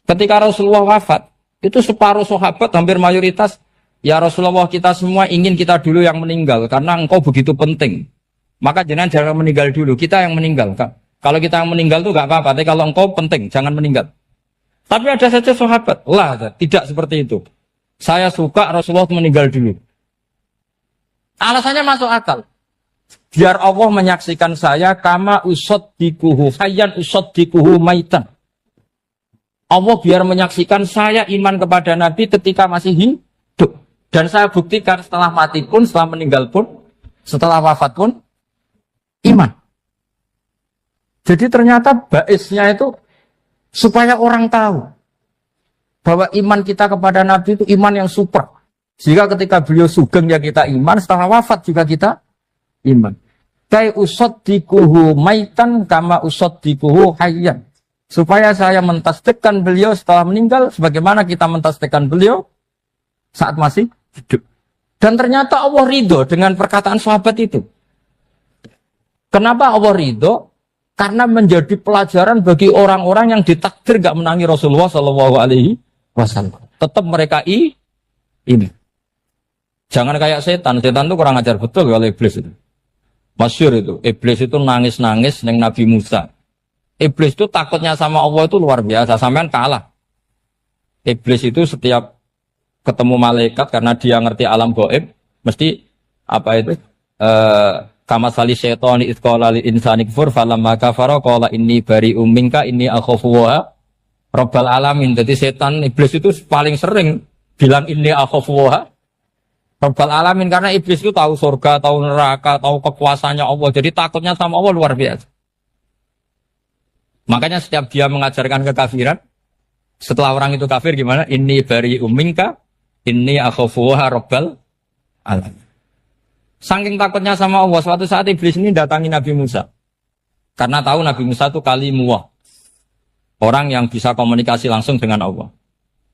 Ketika Rasulullah wafat, itu separuh sahabat hampir mayoritas, ya Rasulullah kita semua ingin kita dulu yang meninggal karena engkau begitu penting. Maka jangan meninggal dulu, kita yang meninggal. Kalau kita yang meninggal itu gak apa-apa, tapi kalau engkau penting, jangan meninggal. Tapi ada saja sahabat, tidak seperti itu. Saya suka Rasulullah meninggal dulu. Alasannya masuk akal. Biar Allah menyaksikan saya kama usaddikuhu hayyan usaddikuhu maitan. Allah biar menyaksikan saya iman kepada Nabi ketika masih hidup. Dan saya buktikan setelah mati pun, setelah meninggal pun, setelah wafat pun, iman. Jadi ternyata baisnya itu supaya orang tahu bahwa iman kita kepada Nabi itu iman yang super. Jika ketika beliau sugeng ya kita iman, setelah wafat juga kita iman. Kai usaddikuhu maitan kama usaddikuhu hayyan. Supaya saya mentasdikkan beliau setelah meninggal sebagaimana kita mentasdikkan beliau saat masih hidup. Dan ternyata Allah ridho dengan perkataan sahabat itu. Kenapa Allah ridho? Karena menjadi pelajaran bagi orang-orang yang ditakdir gak menangi Rasulullah SAW. Tetap mereka ini. Jangan kayak setan. Setan itu kurang ajar betul kalau iblis itu. Masyhur itu. Iblis itu nangis-nangis neng Nabi Musa. Iblis itu takutnya sama Allah itu luar biasa. Sampean kalah. Iblis itu setiap ketemu malaikat karena dia ngerti alam gaib, mesti apa itu? Kama sali syaitani idz qala lil insani kfur falamma kafara qala inni bari'um minka inni akhafu wa rabbal alamin. Jadi setan iblis itu paling sering bilang inni akhafu wa rabbal alamin karena iblis itu tahu surga, tahu neraka, tahu kekuasaannya Allah. Jadi takutnya sama Allah luar biasa. Makanya setiap dia mengajarkan kekafiran, setelah orang itu kafir gimana? Inni bari'um minka inni akhafu wa rabbal alamin. Saking takutnya sama Allah, suatu saat iblis ini datangi Nabi Musa. Karena tahu Nabi Musa itu kalimullah. Orang yang bisa komunikasi langsung dengan Allah.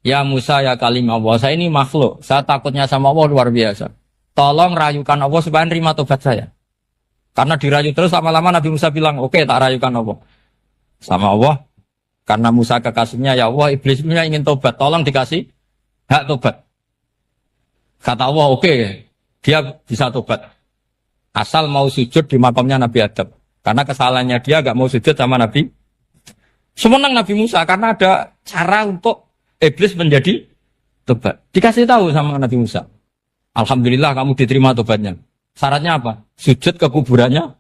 Ya Musa, ya kalim Allah, saya ini makhluk. Saya takutnya sama Allah luar biasa. Tolong rayukan Allah supaya nerima tobat saya. Karena dirayu terus lama-lama Nabi Musa bilang, oke, tak rayukan Allah. Sama Allah. Karena Musa kekasihnya, ya Allah, iblis punya ingin tobat. Tolong dikasih hak tobat. Kata Allah, oke. Dia bisa tobat. Asal mau sujud di makamnya Nabi Adam. Karena kesalahannya dia gak mau sujud sama Nabi. Semenang Nabi Musa karena ada cara untuk iblis menjadi tobat. Dikasih tahu sama Nabi Musa. Alhamdulillah kamu diterima tobatnya. Syaratnya apa? Sujud ke kuburannya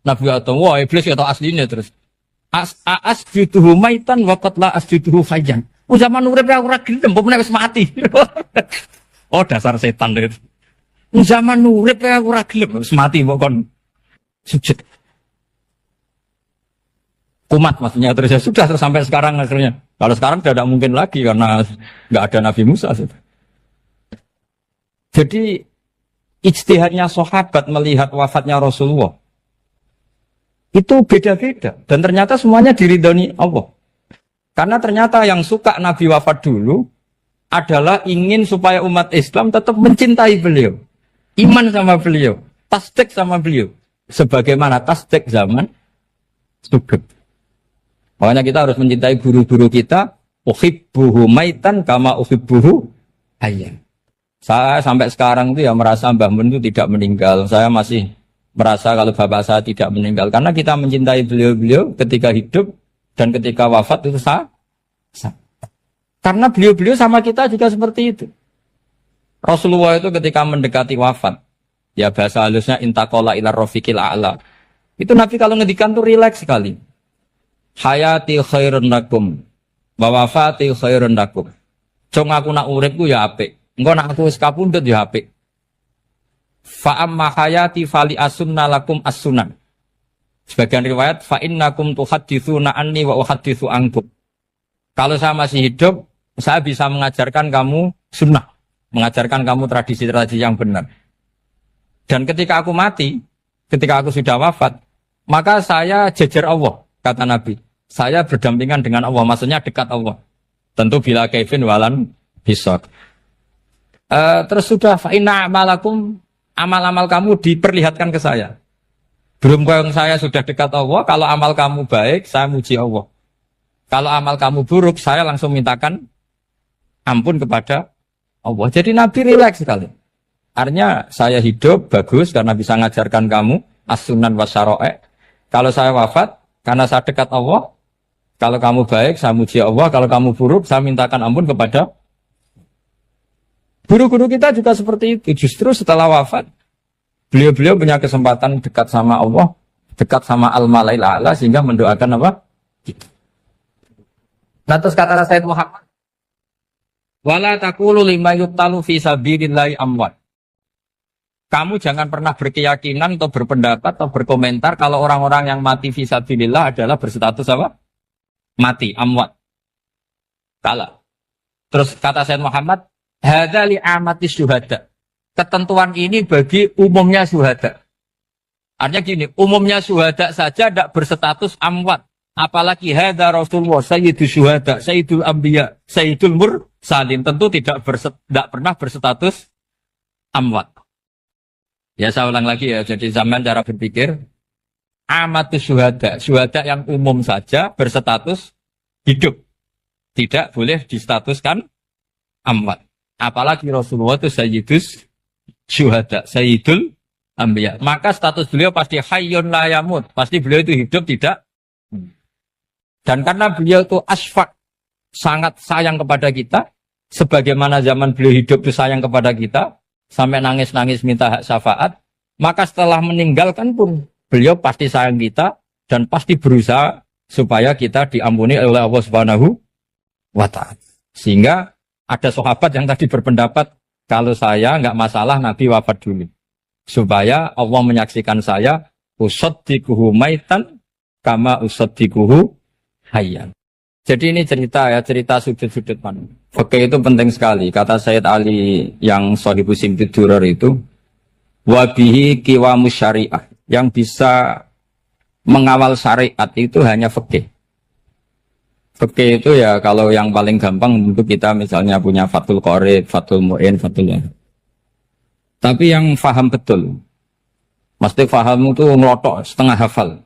Nabi Adam. Wah iblis ya tahu aslinya terus. Asjuduhu maitan wa qatla asjuduhu hayyan. Zaman urip ora gelem, mbok wis mati. Oh dasar setan itu. Zaman urip ora gelem wis mati mbok kon sujud. Kumat maksudnya terus ya sudah terus sampai sekarang akhirnya. Kalau sekarang tidak mungkin lagi karena nggak ada Nabi Musa. Jadi ijtihadnya sahabat melihat wafatnya Rasulullah itu beda-beda dan ternyata semuanya diridhoni Allah. Karena ternyata yang suka Nabi wafat dulu adalah ingin supaya umat Islam tetap mencintai beliau. Iman sama beliau, tasdik sama beliau. Sebagaimana tasdik zaman sugeng. Makanya kita harus mencintai guru-guru kita. Uhibbuhu maitan kama uhibbuhu hayyan. Saya sampai sekarang itu ya merasa Mbah Mun itu tidak meninggal. Saya masih merasa kalau bapak saya tidak meninggal. Karena kita mencintai beliau-beliau ketika hidup dan ketika wafat itu sah. Karena beliau-beliau sama kita juga seperti itu. Rasulullah itu ketika mendekati wafat, ya bahasa halusnya intaqala ila rafiqil a'la. Itu Nabi kalau ngedikan tuh rileks sekali. Hayati khairun lakum wa wafati khairun lakum. Jong aku nak uripku ya apik. Engko nak aku wis kapundhut ya apik. Fa amma hayati fali asunna lakum as-sunan. Sebagian riwayat fa innakum tuhadditsuna anni wa uhadditsu ankum. Kalau saya masih hidup, saya bisa mengajarkan kamu sunnah. Mengajarkan kamu tradisi-tradisi yang benar. Dan ketika aku mati, ketika aku sudah wafat, maka saya jejer Allah, kata Nabi. Saya berdampingan dengan Allah, maksudnya dekat Allah. Tentu bila kaifin walan hisab. Terus sudah fa'inna amalakum, amal-amal kamu diperlihatkan ke saya. Belum yang saya sudah dekat Allah, kalau amal kamu baik, saya muji Allah. Kalau amal kamu buruk, saya langsung mintakan ampun kepada Allah. Jadi Nabi rileks sekali. Artinya saya hidup bagus karena bisa ngajarkan kamu as-sunan wa syara'i'. Kalau saya wafat karena saya dekat Allah. Kalau kamu baik, saya muji Allah. Kalau kamu buruk, saya mintakan ampun kepada. Guru-guru kita juga seperti itu. Justru setelah wafat, beliau-beliau punya kesempatan dekat sama Allah, dekat sama Al-Mala'il A'la, sehingga mendoakan apa? Nah, terus kata Sayyid Muhammad, wala taqulu lima yuqtalu fi sabilillahi amwat. Kamu jangan pernah berkeyakinan atau berpendapat atau berkomentar kalau orang-orang yang mati fi sabilillah adalah berstatus apa? Mati, amwat. Kalah. Terus kata Sayyid Muhammad, hadza li amati syuhada. Ketentuan ini bagi umumnya syuhada. Artinya gini, umumnya syuhada saja tidak berstatus amwat. Apalagi hadza Rasulullah, sayyidul syuhada, sayyidul anbiya, sayyidul mursalin. Tentu tidak pernah berstatus amwat. Ya saya ulang lagi ya, jadi zaman cara berpikir. Amatus syuhada, syuhada yang umum saja berstatus hidup. Tidak boleh distatuskan amwat. Apalagi Rasulullah itu sayyidus syuhada, sayyidul anbiya. Maka status beliau pasti hayyun la yamut. Pasti beliau itu hidup tidak. Dan karena beliau itu asfaq, sangat sayang kepada kita. Sebagaimana zaman beliau hidup itu sayang kepada kita. Sampai nangis-nangis minta hak syafaat. Maka setelah meninggalkan pun beliau pasti sayang kita dan pasti berusaha supaya kita diampuni oleh Allah Subhanahu wa ta'ala. Sehingga ada sahabat yang tadi berpendapat kalau saya nggak masalah Nabi wafat dulu. Supaya Allah menyaksikan saya usaddiquhu maitan kama usaddiquhu hayyan. Jadi ini cerita ya, cerita sudut-sudut mana. Fikih itu penting sekali. Kata Sayyid Ali yang Shahibus Simtid Durar itu, wabihi qiwamus syariah. Yang bisa mengawal syariat itu hanya fikih. Fikih itu ya kalau yang paling gampang untuk kita misalnya punya Fathul Qorib, Fathul Mu'in, Fathul ya. Tapi yang faham betul, mesti faham itu ngelotok setengah hafal.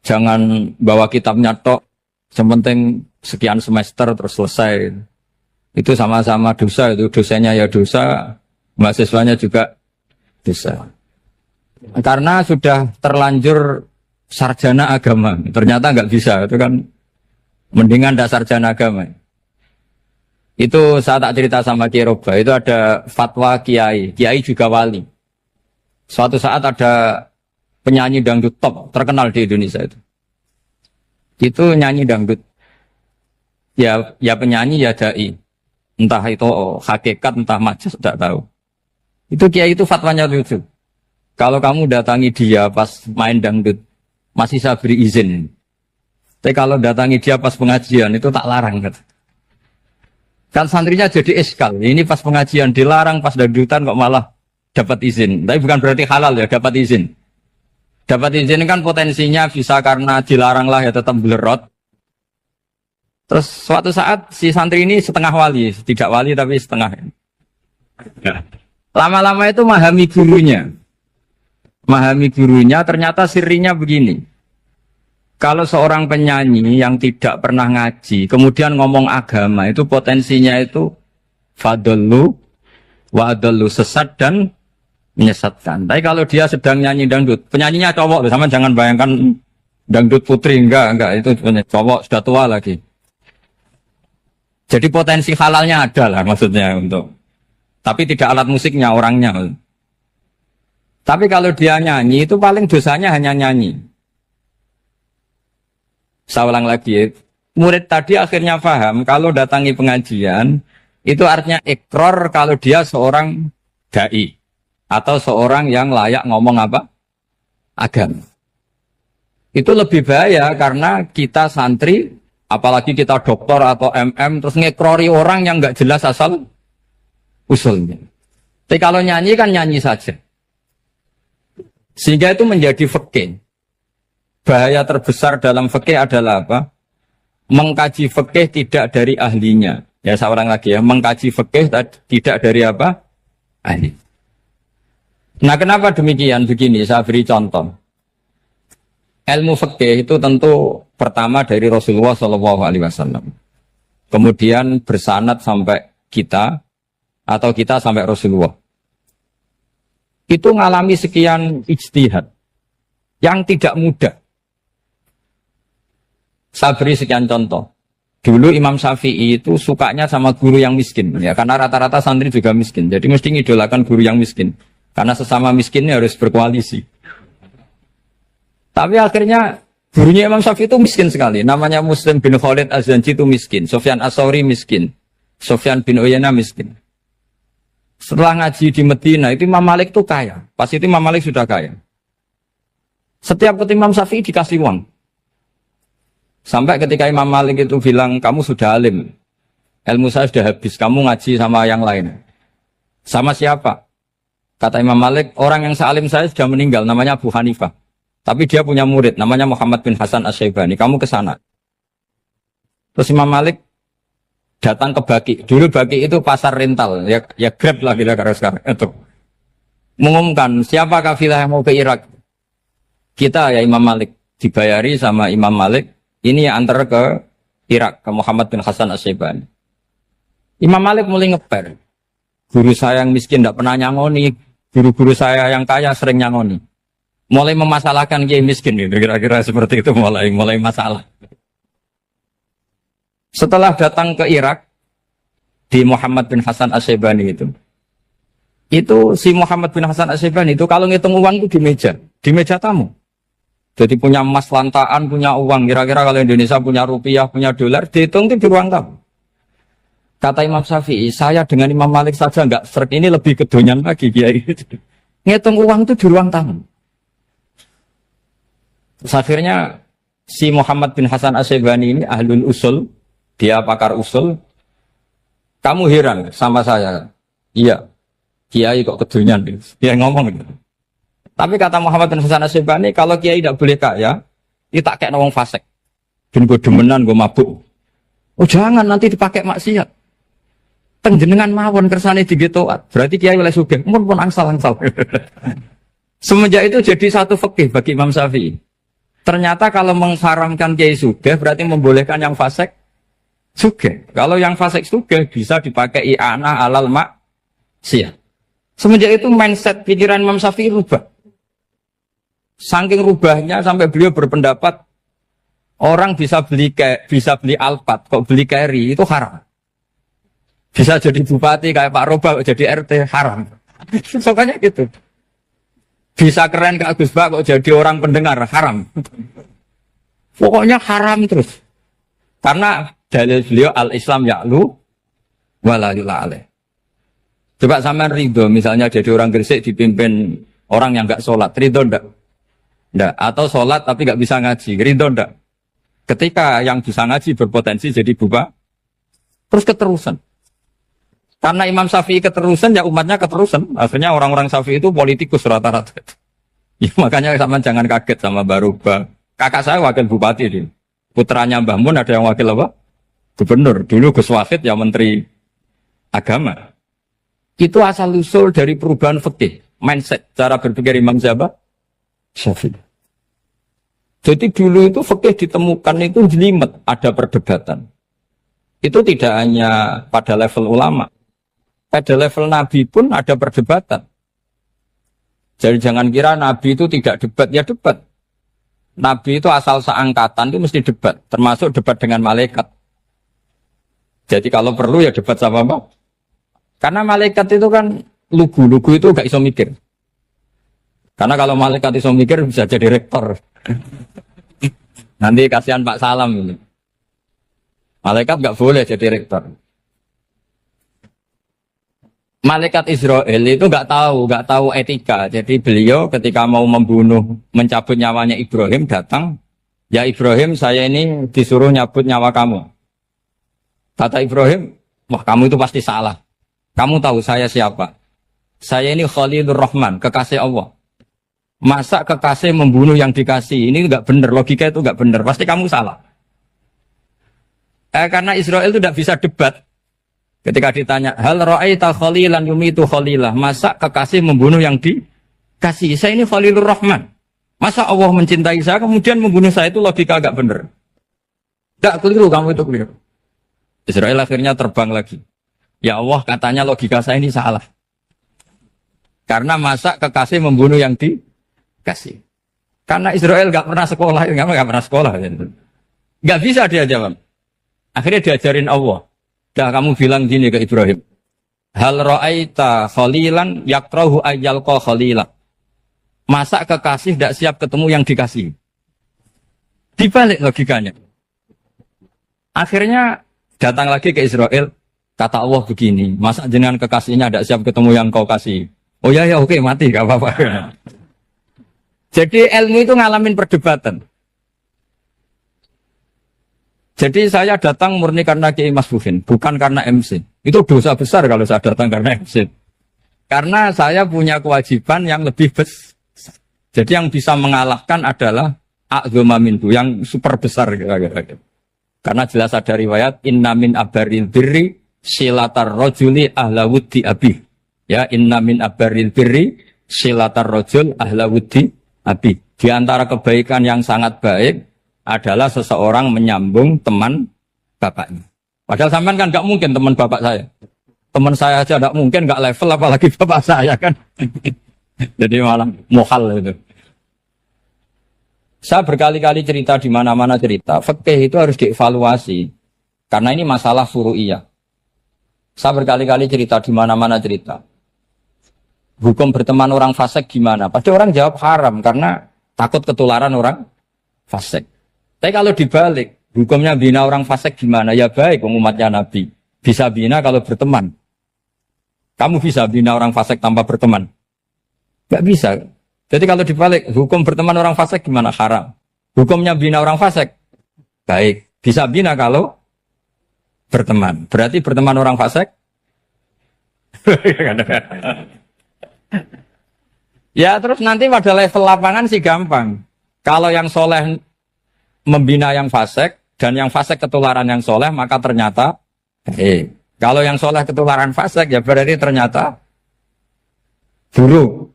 Jangan bawa kitabnya tok, sementing sekian semester terus selesai. Itu sama-sama dosa, itu dosanya ya dosa, mahasiswanya juga dosa. Karena sudah terlanjur sarjana agama, ternyata nggak bisa, itu kan mendingan dasar sarjana agama. Itu saya tak cerita sama Kiai Roba, itu ada fatwa Kiai juga wali. Suatu saat ada penyanyi dangdut top terkenal di Indonesia itu nyanyi dangdut. Ya penyanyi ya dai, entah itu hakikat entah majas tidak tahu. Itu Kiai itu fatwanya lucu. Kalau kamu datangi dia pas main dangdut, masih saya beri izin. Tapi kalau datangi dia pas pengajian, itu tak larang. Kan santrinya jadi eskal. Ini pas pengajian dilarang, pas dangdutan kok malah dapat izin. Tapi bukan berarti halal ya, dapat izin. Dapat izin kan potensinya bisa karena dilarang lah ya tetap belerot. Terus suatu saat si santri ini setengah wali, tidak wali tapi setengah. Lama-lama itu memahami gurunya. Memahami gurunya, ternyata sirinya begini. Kalau seorang penyanyi yang tidak pernah ngaji, kemudian ngomong agama, itu potensinya itu fadallu wa adallu, sesat dan menyesatkan. Tapi kalau dia sedang nyanyi dangdut, penyanyinya cowok, sama jangan bayangkan dangdut putri, enggak, itu cowok sudah tua lagi. Jadi potensi halalnya ada lah maksudnya untuk. Tapi tidak alat musiknya, orangnya. Tapi kalau dia nyanyi, itu paling dosanya hanya nyanyi. Saya ulang lagi, murid tadi akhirnya paham, kalau datangi pengajian, itu artinya ikrar kalau dia seorang da'i. Atau seorang yang layak ngomong apa? Agama. Itu lebih bahaya karena kita santri, apalagi kita doktor atau MM, terus ngekrori orang yang nggak jelas asal usulnya. Tapi kalau nyanyi kan nyanyi saja. Sehingga itu menjadi fikih. Bahaya terbesar dalam fikih adalah apa? Mengkaji fikih tidak dari ahlinya. Ya saya ulang lagi ya, mengkaji fikih tidak dari apa? Ahli. Nah kenapa demikian? Begini, saya beri contoh. Ilmu fikih itu tentu pertama dari Rasulullah SAW. Kemudian bersanad sampai kita atau kita sampai Rasulullah. Itu ngalami sekian ijtihad yang tidak mudah. Saya beri sekian contoh. Dulu Imam Syafi'i itu sukanya sama guru yang miskin, ya karena rata-rata santri juga miskin. Jadi mesti ngidolakan guru yang miskin, karena sesama miskinnya harus berkoalisi. Tapi akhirnya gurunya Imam Syafi'i itu miskin sekali. Namanya Muslim bin Khalid Az-Zanji itu miskin. Sufyan As-Tsauri miskin. Sufyan bin Uyainah miskin. Setelah ngaji di Medina itu Imam Malik itu kaya. Pas itu Imam Malik sudah kaya. Setiap ketemu Imam Syafi'i dikasih uang. Sampai ketika Imam Malik itu bilang, kamu sudah alim. Ilmu saya sudah habis. Kamu ngaji sama yang lain. Sama siapa? Kata Imam Malik, orang yang sealim saya sudah meninggal. Namanya Abu Hanifah. Tapi dia punya murid, namanya Muhammad bin Hasan Asy-Syaibani. Kamu ke sana. Terus Imam Malik datang ke Baqi. Dulu Baqi itu pasar rental, ya Grab lah kira-kira sekarang. Itu mengumumkan siapa kafilah yang mau ke Irak. Kita ya Imam Malik dibayari sama Imam Malik. Ini yang antar ke Irak, ke Muhammad bin Hasan Asy-Syaibani. Imam Malik mulai ngeper. Guru saya yang miskin tidak pernah nyangoni, guru-guru saya yang kaya sering nyangoni. Mulai memasalahkan kiai miskin gitu, kira-kira seperti itu mulai masalah. Setelah datang ke Irak di Muhammad bin Hasan Asy-Syaibani itu si Muhammad bin Hasan Asy-Syaibani itu kalau ngitung uang itu di meja tamu. Jadi punya emas lantaan, punya uang. Kira-kira kalau Indonesia punya rupiah, punya dolar, dihitung itu di ruang tamu. Kata Imam Syafi'i, saya dengan Imam Malik saja enggak seret, ini lebih kedonyan lagi kiai. Ngitung uang itu di ruang tamu. Terus akhirnya si Muhammad bin Hasan Asy-Syaibani ini ahlul usul, dia pakar usul. Kamu heran sama saya? Iya, kiai kok kedonyan. Dia ngomong gitu. Tapi kata Muhammad bin Hasan Asy-Syaibani, kalau kiai tidak boleh kaya, dia tak kayak wong fasik. Ben gue demenan, gue mabuk. Oh jangan, nanti dipakai maksiat. Tenjenengan mawon kersane digetoat. Berarti kiai oleh sugih, pun angsal-angsal. Semenjak itu jadi satu fikih bagi Imam Syafi'i. Ternyata kalau mengharamkan kiai sugih berarti membolehkan yang fasik sugih. Kalau yang fasik sugih bisa dipakai i'anah alal maksiyah. Semenjak itu mindset pikiran Imam Syafi'i rubah. Saking rubahnya sampai beliau berpendapat orang bisa beli Alphard, kok beli carry itu haram. Bisa jadi bupati kayak Pak Roba, jadi RT haram. Sokanya gitu. Bisa keren Kak Gus Bak kok jadi orang pendengar haram. Pokoknya haram terus. Karena dalil beliau al-Islam ya'lu wala yula alaih. Coba sampean ridho misalnya jadi orang Gresik dipimpin orang yang enggak sholat, ridho ndak? Ndak. Atau sholat tapi enggak bisa ngaji, ridho ndak? Ketika yang bisa ngaji berpotensi jadi buba, terus keterusan. Karena Imam Syafi'i keterusan, ya umatnya keterusan. Akhirnya orang-orang Syafi'i itu politikus rata-rata. Ya, makanya sama jangan kaget sama Baruba. Kakak saya wakil bupati dia. Putranya Mbah Mun ada yang wakil apa? Gubernur. Dulu Gus Wahid ya menteri agama. Itu asal usul dari perubahan fikih, mindset, cara berpikir Imam Syafi'i. Jadi dulu itu fikih ditemukan itu jelimet, ada perdebatan. Itu tidak hanya pada level ulama. Pada level Nabi pun ada perdebatan. Jadi jangan kira Nabi itu tidak debat, ya debat. Nabi itu asal seangkatan itu mesti debat, termasuk debat dengan malaikat. Jadi kalau perlu ya debat sama apa? Karena malaikat itu kan lugu itu gak iso mikir. Karena kalau malaikat iso mikir bisa jadi rektor. Nanti kasihan Pak Salam ini. Malaikat gak boleh jadi rektor. Malaikat Israel itu nggak tahu etika. Jadi beliau ketika mau membunuh, mencabut nyawanya Ibrahim datang, ya Ibrahim saya ini disuruh nyabut nyawa kamu. Kata Ibrahim, wah kamu itu pasti salah. Kamu tahu saya siapa? Saya ini Khalilur Rahman, kekasih Allah. Masa kekasih membunuh yang dikasih? Ini nggak benar, logika itu nggak benar. Pasti kamu salah. Karena Israel itu tidak bisa debat. Ketika ditanya, hal ra'aita khalilan yumitu khalilah, masa kekasih membunuh yang dikasih? Saya ini Khalilur Rahman. Masa Allah mencintai saya kemudian membunuh saya, itu logika agak bener. Tidak keliru, kamu itu keliru. Israel akhirnya terbang lagi. Ya Allah, katanya logika saya ini salah. Karena masa kekasih membunuh yang dikasih. Karena Israel nggak pernah sekolah, nggak pernah sekolah. Nggak bisa dia jawab. Akhirnya diajarin Allah. Dah kamu bilang gini ke Ibrahim. Hal ra'aita khalilan yakrahu ayyalqa khalilah. Masa kekasih tidak siap ketemu yang dikasih. Dibalik logikanya. Akhirnya datang lagi ke Israel. Kata Allah begini. Masa jenengan kekasihnya tidak siap ketemu yang kau kasih. Oh ya oke mati gak apa-apa. Jadi ilmu itu ngalamin perdebatan. Jadi saya datang murni karena Kiai Mas Buhin, bukan karena MC. Itu dosa besar kalau saya datang karena MC. Karena saya punya kewajiban yang lebih besar. Jadi yang bisa mengalahkan adalah a'dzama minhu, yang super besar. Karena jelas ada riwayat, inna min abaril birri silatar rojuli ahla wuddi abi. Ya, inna min abaril birri silatar rojul ahla wuddi abi. Di antara kebaikan yang sangat baik adalah seseorang menyambung teman bapaknya. Padahal sampean kan nggak mungkin teman bapak saya. Teman saya aja nggak mungkin, nggak level apalagi bapak saya kan. Jadi malah mohal itu. Saya berkali-kali cerita di mana-mana cerita. Fikih itu harus dievaluasi. Karena ini masalah furu'iyah. Saya berkali-kali cerita di mana-mana cerita. Hukum berteman orang fasik gimana? Pasti orang jawab haram karena takut ketularan orang fasik. Tapi kalau dibalik, hukumnya bina orang fasik gimana? Ya baik, umatnya Nabi. Bisa bina kalau berteman. Kamu bisa bina orang fasik tanpa berteman? Gak bisa. Jadi kalau dibalik, hukum berteman orang fasik gimana? Haram. Hukumnya bina orang fasik? Baik. Bisa bina kalau berteman. Berarti berteman orang fasik? Ya terus nanti pada level lapangan sih gampang. Kalau yang soleh membina yang fasik dan yang fasik ketularan yang soleh, maka ternyata kalau yang soleh ketularan fasik ya berarti ternyata buruk.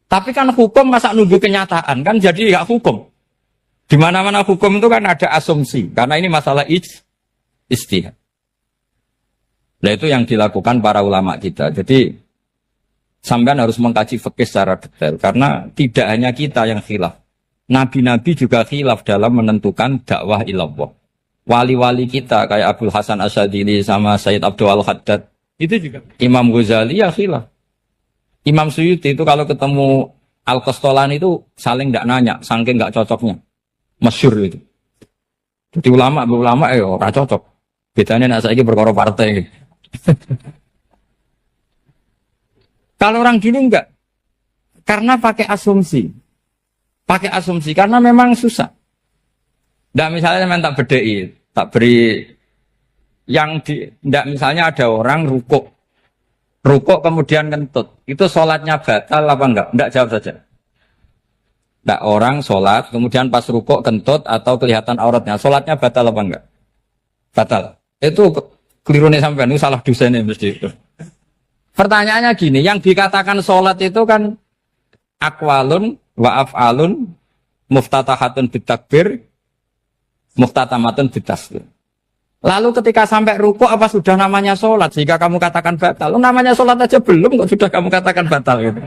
Tapi kan hukum masa nunggu kenyataan kan jadi nggak hukum. Di mana-mana hukum itu kan ada asumsi karena ini masalah ijtihad. Nah itu yang dilakukan para ulama kita. Jadi sampean harus mengkaji fikih secara detail karena tidak hanya kita yang khilaf. Nabi-nabi juga khilaf dalam menentukan dakwah ilallah. Wali-wali kita kayak Abdul Hasan Asyadili sama Sayyid Abdul Al-Haddad itu juga. Imam Ghazali ya khilaf. Imam Suyuti itu kalau ketemu Al-Qastolani itu saling tidak nanya, saking nggak cocoknya. Masyhur itu. Jadi ulama ora cocok. Bedanya nak saiki perkara partai. Kalau orang gini enggak. Karena pakai asumsi. Pakai asumsi karena memang susah. Ndak misalnya memang tak bedai, tak beri yang di ndak misalnya ada orang rukuk kemudian kentut. Itu sholatnya batal apa enggak? Enggak, jawab saja. Enggak, orang sholat kemudian pas rukuk kentut atau kelihatan auratnya, sholatnya batal apa enggak? Batal. Itu keliru nih sampean, itu salah dosennya mesti itu. Pertanyaannya gini, yang dikatakan sholat itu kan aqwalun wa af'alun muftatahatun bitakbir muftatamatun bitasbih. Lalu ketika sampai ruku apa sudah namanya sholat sehingga kamu katakan batal? Namanya sholat aja belum kok sudah kamu katakan batal gitu.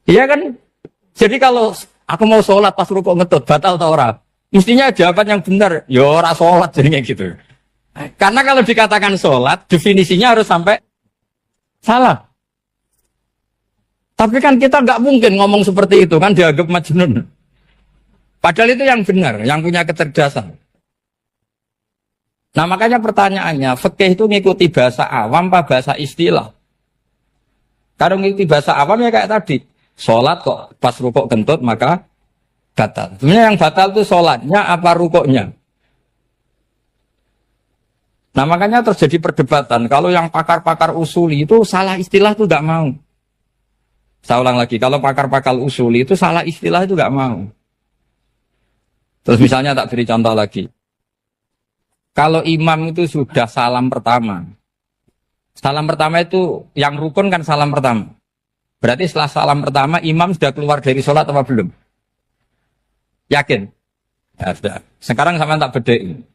Iya kan? Jadi kalau aku mau sholat pas ruku ngetut batal atau ora? Mestinya jawaban yang benar, ya ora sholat jadinya gitu. Karena kalau dikatakan sholat definisinya harus sampai salah. Tapi kan kita nggak mungkin ngomong seperti itu kan dianggap majnun. Padahal itu yang benar, yang punya kecerdasan. Nah makanya pertanyaannya, fikih itu ngikuti bahasa awam apa bahasa istilah? Kalau ngikuti bahasa awam ya kayak tadi, sholat kok pas rukuk kentut maka batal. Sebenarnya yang batal itu sholatnya apa rukuknya? Nah makanya terjadi perdebatan. Kalau yang pakar-pakar usuli itu salah istilah itu nggak mau. Saya ulang lagi, kalau pakar-pakar usuli itu salah istilah itu nggak mau. Terus misalnya tak beri contoh lagi. Kalau imam itu sudah salam pertama, Salam pertama itu yang rukun kan salam pertama. Berarti setelah salam pertama imam sudah keluar dari sholat apa belum? Yakin? Ya, sudah. Sekarang sama tak bedain.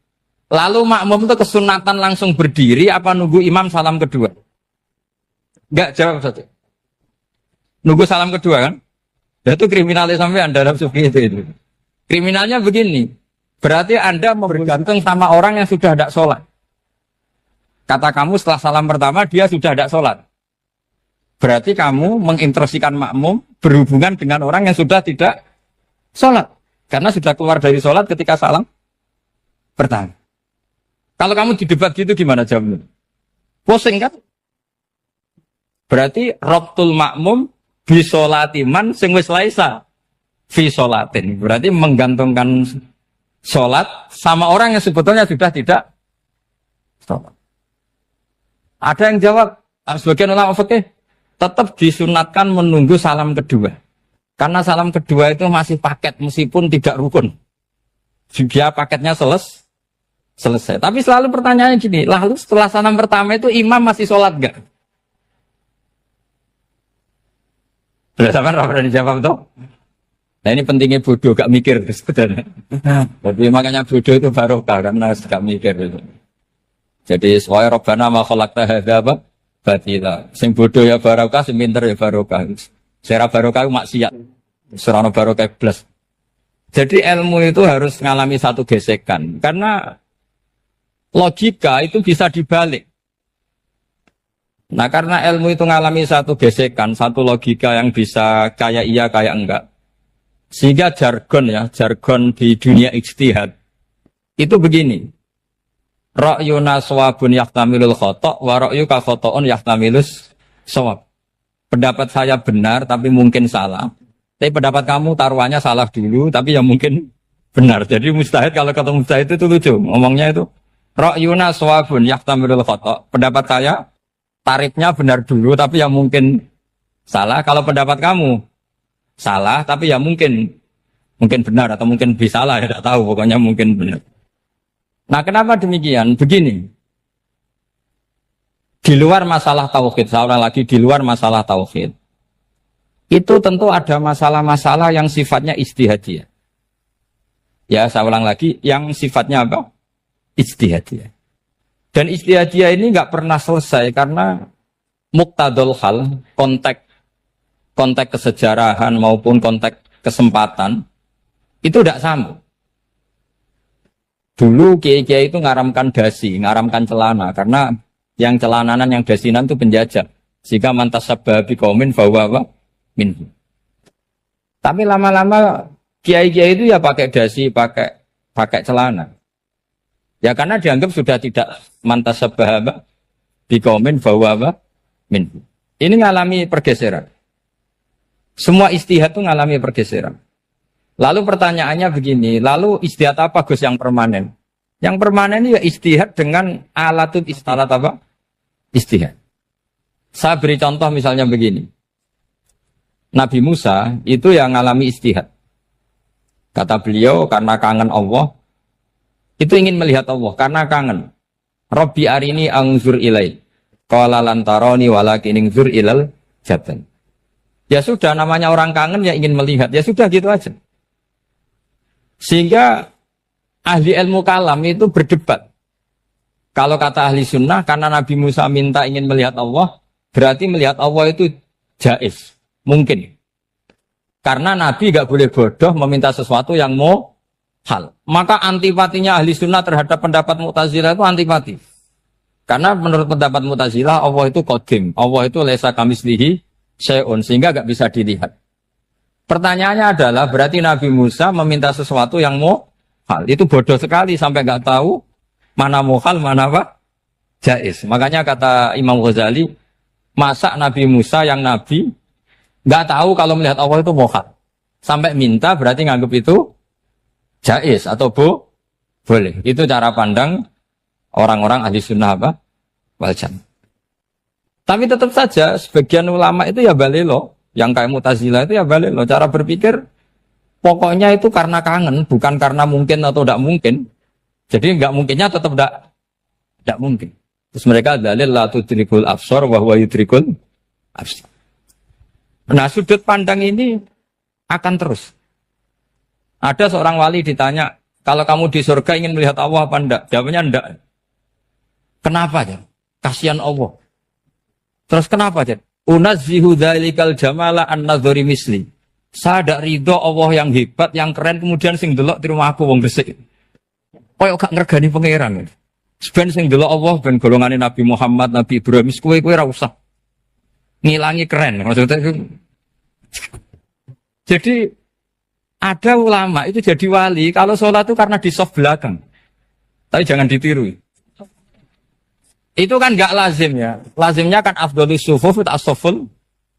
Lalu makmum itu kesunatan langsung berdiri apa nunggu imam salam kedua? Enggak, jawab satu. Nunggu salam kedua kan? Itu kriminalnya sampai Anda nafsu itu. Kriminalnya begini. Berarti Anda bergantung sama orang yang sudah tidak sholat. Kata kamu setelah salam pertama dia sudah tidak sholat. Berarti kamu menginstruksikan makmum berhubungan dengan orang yang sudah tidak sholat. Karena sudah keluar dari sholat ketika salam pertama. Kalau kamu di debat gitu gimana jawabnya? Pusing kan? Berarti robtul makmum bisolatiman sing wis laisa fi sholatin. Berarti menggantungkan sholat sama orang yang sebetulnya sudah tidak sholat. Ada yang jawab, sebagian ulama fikih tetap disunatkan menunggu salam kedua. Karena salam kedua itu masih paket meskipun tidak rukun. Dia paketnya selesai. Tapi selalu pertanyaannya gini, lalu setelah salam pertama itu imam masih sholat enggak? Sudah sampai apa dijawab tuh? Nah ini pentingnya bodoh, gak mikir sebenarnya. Jadi makanya bodoh itu barokah karena gak mikir itu. Jadi soalnya Rabbana ma khalaqta hadza apa? Batila. Sing bodoh ya barokah, sing pinter ya barokah. Sira barokah itu maksiat. Serana barokah plus. Jadi ilmu itu harus mengalami satu gesekan karena logika itu bisa dibalik. Nah karena ilmu itu mengalami satu gesekan, satu logika yang bisa kayak iya kayak enggak. Sehingga jargon di dunia ijtihad itu begini. Ra'yuna shawabun yahtamilul khata' wa ra'yuka khata'un yahtamilus shawab. Pendapat saya benar tapi mungkin salah. Tapi pendapat kamu taruhannya salah dulu tapi ya mungkin benar. Jadi mustahid kalau kata mustahid itu lucu. Ngomongnya itu ra'yuna shawabun yahtamilul khata'. Pendapat saya tarifnya benar dulu tapi ya mungkin salah. Kalau pendapat kamu salah tapi ya mungkin benar atau mungkin bisa salah ya tidak tahu pokoknya mungkin benar. Nah kenapa demikian? Begini, di luar masalah tauhid, saya ulang lagi di luar masalah tauhid, itu tentu ada masalah-masalah yang sifatnya ijtihadiyah. Ya saya ulang lagi, yang sifatnya apa? Ijtihadiyah. Dan ijtihadiyah ini nggak pernah selesai karena muqtadul hal, konteks kesejarahan maupun konteks kesempatan itu tidak sama. Dulu kiai-kiai itu ngaramkan dasi, ngaramkan celana karena yang celananan yang dasinan itu penjajah. Sehingga mantas sababi kaumin bahwa minhu. Tapi lama-lama kiai-kiai itu ya pakai dasi, pakai celana. Ya karena dianggap sudah tidak mantas sababi kaumin bahwa minhu. Ini ngalami pergeseran. Semua istihad itu ngalami pergeseran. Lalu pertanyaannya begini, lalu istihad apa Gus yang permanen? Yang permanen ya istihad dengan alatut istilah apa? Istihad. Saya beri contoh misalnya begini. Nabi Musa itu yang ngalami istihad. Kata beliau karena kangen Allah, itu ingin melihat Allah karena kangen. Rabbi arini anzur ilai. Qala lan tarani walakin anzur ilal jabal. Ya sudah namanya orang kangen ya ingin melihat. Ya sudah gitu aja. Sehingga ahli ilmu kalam itu berdebat. Kalau kata ahli sunnah, karena Nabi Musa minta ingin melihat Allah, berarti melihat Allah itu jaiz, mungkin. Karena Nabi gak boleh bodoh meminta sesuatu yang mau hal. Maka antipatinya ahli sunnah terhadap pendapat Mu'tazilah itu antipati. Karena menurut pendapat Mu'tazilah, Allah itu qadim, Allah itu laisa kamislihi syai'un, sehingga gak bisa dilihat. Pertanyaannya adalah berarti Nabi Musa meminta sesuatu yang mau hal. Itu bodoh sekali sampai nggak tahu mana mau hal, mana apa? Jaiz. Makanya kata Imam Ghazali, masa Nabi Musa yang Nabi nggak tahu kalau melihat Allah itu mau hal. Sampai minta berarti nganggap itu jaiz atau boleh. Itu cara pandang orang-orang ahli sunnah apa? Wal jamaah. Tapi tetap saja sebagian ulama itu ya balelo. Yang kayak Mu'tazilah itu ya balik loh. Cara berpikir pokoknya itu karena kangen, bukan karena mungkin atau tidak mungkin. Jadi nggak mungkinnya tetap tidak mungkin. Terus mereka dalil la tudrikul absar wa huwa yudrikul absar. Nah, sudut pandang ini akan terus. Ada seorang wali ditanya, kalau kamu di surga ingin melihat Allah apa enggak? Jawabnya enggak. Kenapa ya? Kasihan Allah. Terus kenapa ya? Unazzihu dzalikal jamala an-nadhari misli. Saya tidak ridho Allah yang hebat, yang keren, kemudian sing delok di rumah aku wong resik. Koyo gak ngergani pangeran. Sebenarnya sing delok Allah ben golongane Nabi Muhammad, Nabi Ibrahim, kowe ora usah ngilangi keren. Maksudnya itu. Jadi ada ulama itu jadi wali kalau sholat itu karena di soft belakang. Tapi jangan ditiru. Itu kan nggak lazim ya. Lazimnya kan afdhalus sufuf as-saful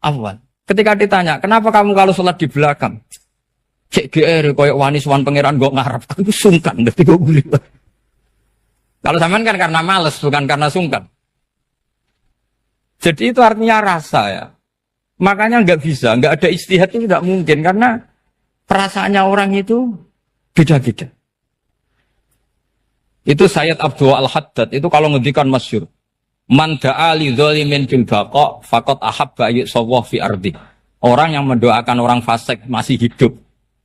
awal. Ketika ditanya, kenapa kamu kalau sholat di belakang? Cek GR koyok wani suwan pangeran gak ngarep. Itu sungkan berarti gue boleh. Kalau zaman kan karena males bukan karena sungkan. Jadi itu artinya rasa ya. Makanya nggak bisa, nggak ada ijtihad itu tidak mungkin karena perasaannya orang itu beda-beda. Itu Sayyid Abdul Al-Haddad itu kalau ngendikan masyhur. Man da'a li dzalimin fil baqa faqad ahabba yusawwah fi ardi. Orang yang mendoakan orang fasik masih hidup,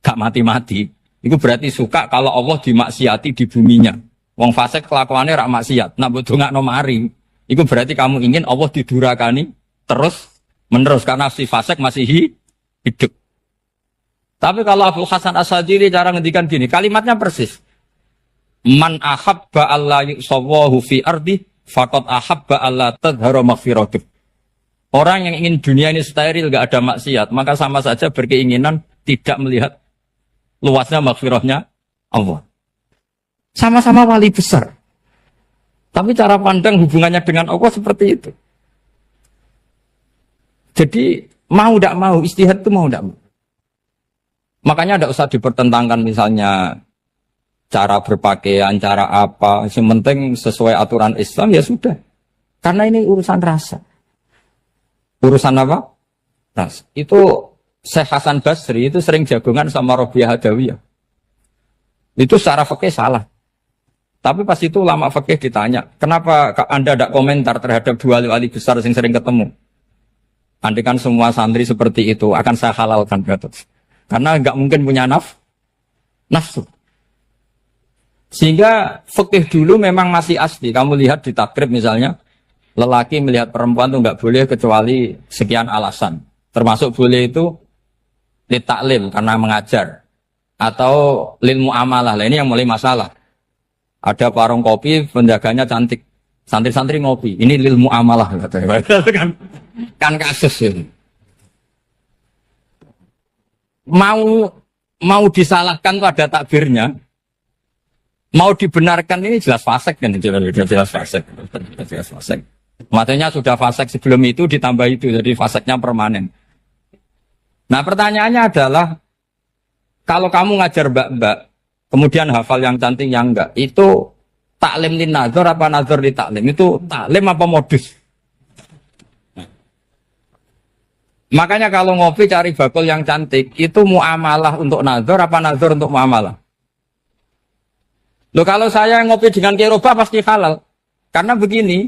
gak mati-mati, itu berarti suka kalau Allah dimaksiati di buminya. Wong fasik kelakuannya rak maksiat, nak mbok dongakno mari. Itu berarti kamu ingin Allah didurakani terus menerus karena si fasik masih hidup. Tapi kalau Abdul Hasan As-Sadili cara ngendikan gini, kalimatnya persis. Man ahabba alla yusawwahu fi ardi faqad ahabba alla tadhara maghfiratuh. Orang yang ingin dunia ini steril gak ada maksiat, maka sama saja berkeinginan tidak melihat luasnya maghfirahnya Allah. Sama-sama wali besar. Tapi cara pandang hubungannya dengan Allah seperti itu. Jadi mau tidak mau, ijtihad itu mau tidak mau. Makanya tidak usah dipertentangkan misalnya cara berpakaian, cara apa. Yang penting sesuai aturan Islam ya sudah. Karena ini urusan rasa. Urusan apa? Rasa. Itu Syekh Hasan Basri itu sering jagongan sama Robiah Hadawiyah. Itu secara fikih salah. Tapi pas itu ulama fikih ditanya, kenapa Anda tidak komentar terhadap dua wali besar yang sering ketemu? Andai kan semua santri seperti itu, akan saya halalkan. Karena nggak mungkin punya nafsu. Sehingga fikih dulu memang masih asli. Kamu lihat di takrib misalnya, lelaki melihat perempuan itu nggak boleh kecuali sekian alasan. Termasuk boleh itu litaklim, karena mengajar. Atau lil mu'amalah, ini yang mulai masalah. Ada warung kopi, penjaganya cantik. Santri-santri ngopi. Ini lil mu'amalah. Kan kasus ini. Mau disalahkan tuh ada takbirnya. Mau dibenarkan ini jelas fasik kan. Jelas fasik. Jelas fasik. Matanya sudah fasik sebelum itu ditambah itu. Jadi fasiknya permanen. Nah pertanyaannya adalah. Kalau kamu ngajar mbak-mbak. Kemudian hafal yang cantik yang enggak. Itu taklim lin nazar apa nazar li taklim? Itu taklim apa modus? Makanya kalau ngopi cari bakul yang cantik. Itu muamalah untuk nazar apa nazar untuk muamalah? Loh kalau saya ngopi dengan kiroba pasti halal. Karena begini.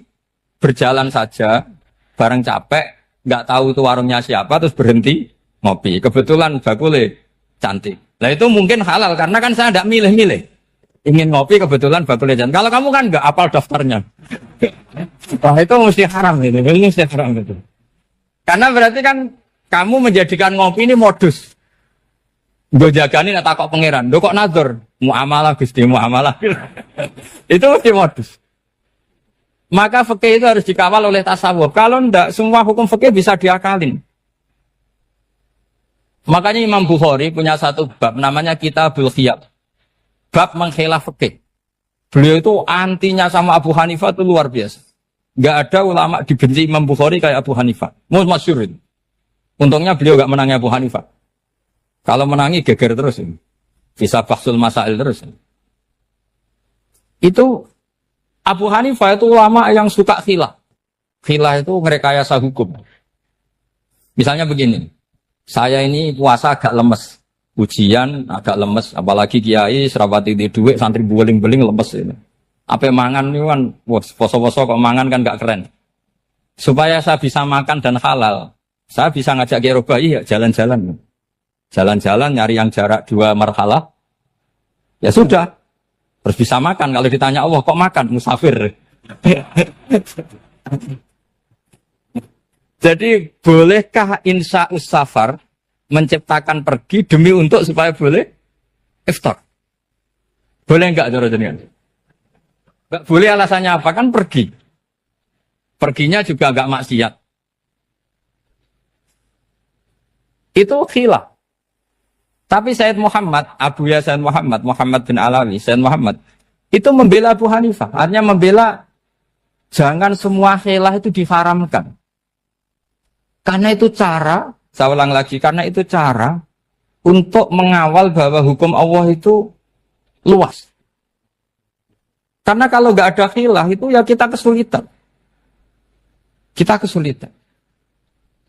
Berjalan saja. Bareng capek. Nggak tahu itu warungnya siapa. Terus berhenti ngopi. Kebetulan bakulnya cantik. Nah itu mungkin halal karena kan saya tidak milih-milih. Ingin ngopi kebetulan bakulnya cantik. Kalau kamu kan nggak apal daftarnya. Wah itu mesti haram itu. Ini mesti haram itu. Karena berarti kan kamu menjadikan ngopi ini modus. Gue jagain tak kok pangeran. Lo kok nazar? Muamalah gusti muamalah. Itu mesti modus. Maka fikih itu harus dikawal oleh tasawuf. Kalau ndak semua hukum fikih bisa diakalin. Makanya Imam Bukhari punya satu bab namanya Kitabul Khiyab. Bab mengkhilaf fikih. Beliau itu antinya sama Abu Hanifah itu luar biasa. Gak ada ulama dibenci Imam Bukhari kayak Abu Hanifah. Masyhur itu. Untungnya beliau gak menangi Abu Hanifah. Kalau menangi geger terus. Bisa bahsul masail terus. Itu Abu Hanifah itu ulama yang suka khilaf. Khilaf itu ngerekayasa hukum. Misalnya begini. Saya ini puasa agak lemes, ujian agak lemes, apalagi kiai serapati di duit, santri beling-beling lemes ini. Apa mangan ini kan, poso-poso kok mangan kan gak keren. Supaya saya bisa makan dan halal, saya bisa ngajak Kiai Robai ya jalan-jalan. Jalan-jalan nyari yang jarak 2 marhalah. Ya sudah. Terus bisa makan. Kalau ditanya Allah kok makan? Musafir. Jadi bolehkah insa'us safar menciptakan pergi demi untuk supaya boleh iftar? Boleh enggak cara jenengan? Enggak boleh, alasannya apa? Kan pergi. Perginya juga enggak maksiat. Itu khilaf. Tapi Sayyid Muhammad, Abu Ya Sayyid Muhammad, Muhammad bin Alawi, Sayyid Muhammad, itu membela Abu Hanifah. Artinya membela jangan semua khilaf itu diharamkan. Karena itu cara, saya ulang lagi, karena itu cara untuk mengawal bahwa hukum Allah itu luas. Karena kalau nggak ada khilaf itu ya kita kesulitan. Kita kesulitan.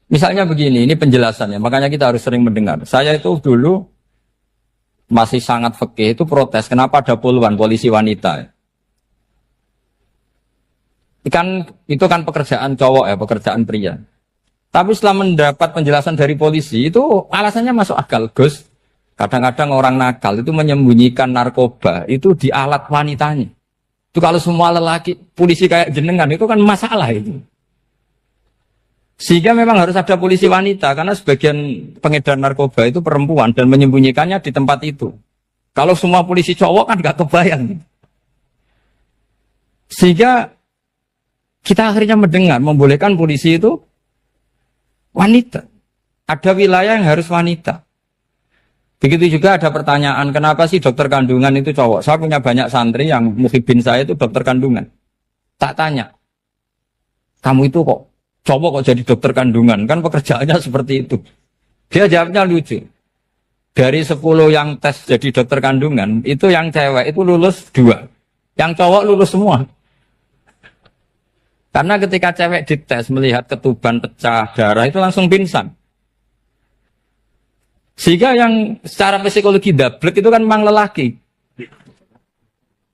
Misalnya begini, ini penjelasannya, makanya kita harus sering mendengar. Saya itu dulu masih sangat fikih itu protes, kenapa ada puluhan polisi wanita? Itu kan pekerjaan cowok ya, pekerjaan pria. Tapi setelah mendapat penjelasan dari polisi, itu alasannya masuk akal, Gus. Kadang-kadang orang nakal itu menyembunyikan narkoba, itu di alat wanitanya. Itu kalau semua lelaki, polisi kayak jenengan, itu kan masalah itu. Sehingga memang harus ada polisi wanita, karena sebagian pengedar narkoba itu perempuan dan menyembunyikannya di tempat itu. Kalau semua polisi cowok kan gak kebayang. Sehingga kita akhirnya mendengar, membolehkan polisi itu wanita. Ada wilayah yang harus wanita. Begitu juga ada pertanyaan, kenapa sih dokter kandungan itu cowok? Saya punya banyak santri yang muhibin saya itu dokter kandungan. Tak tanya, kamu itu kok cowok kok jadi dokter kandungan? Kan pekerjaannya seperti itu. Dia jawabnya lucu. Dari 10 yang tes jadi dokter kandungan, itu yang cewek itu lulus 2. Yang cowok lulus semua. Karena ketika cewek dites melihat ketuban pecah darah itu langsung pingsan. Sehingga yang secara psikologi dablek itu kan memang lelaki.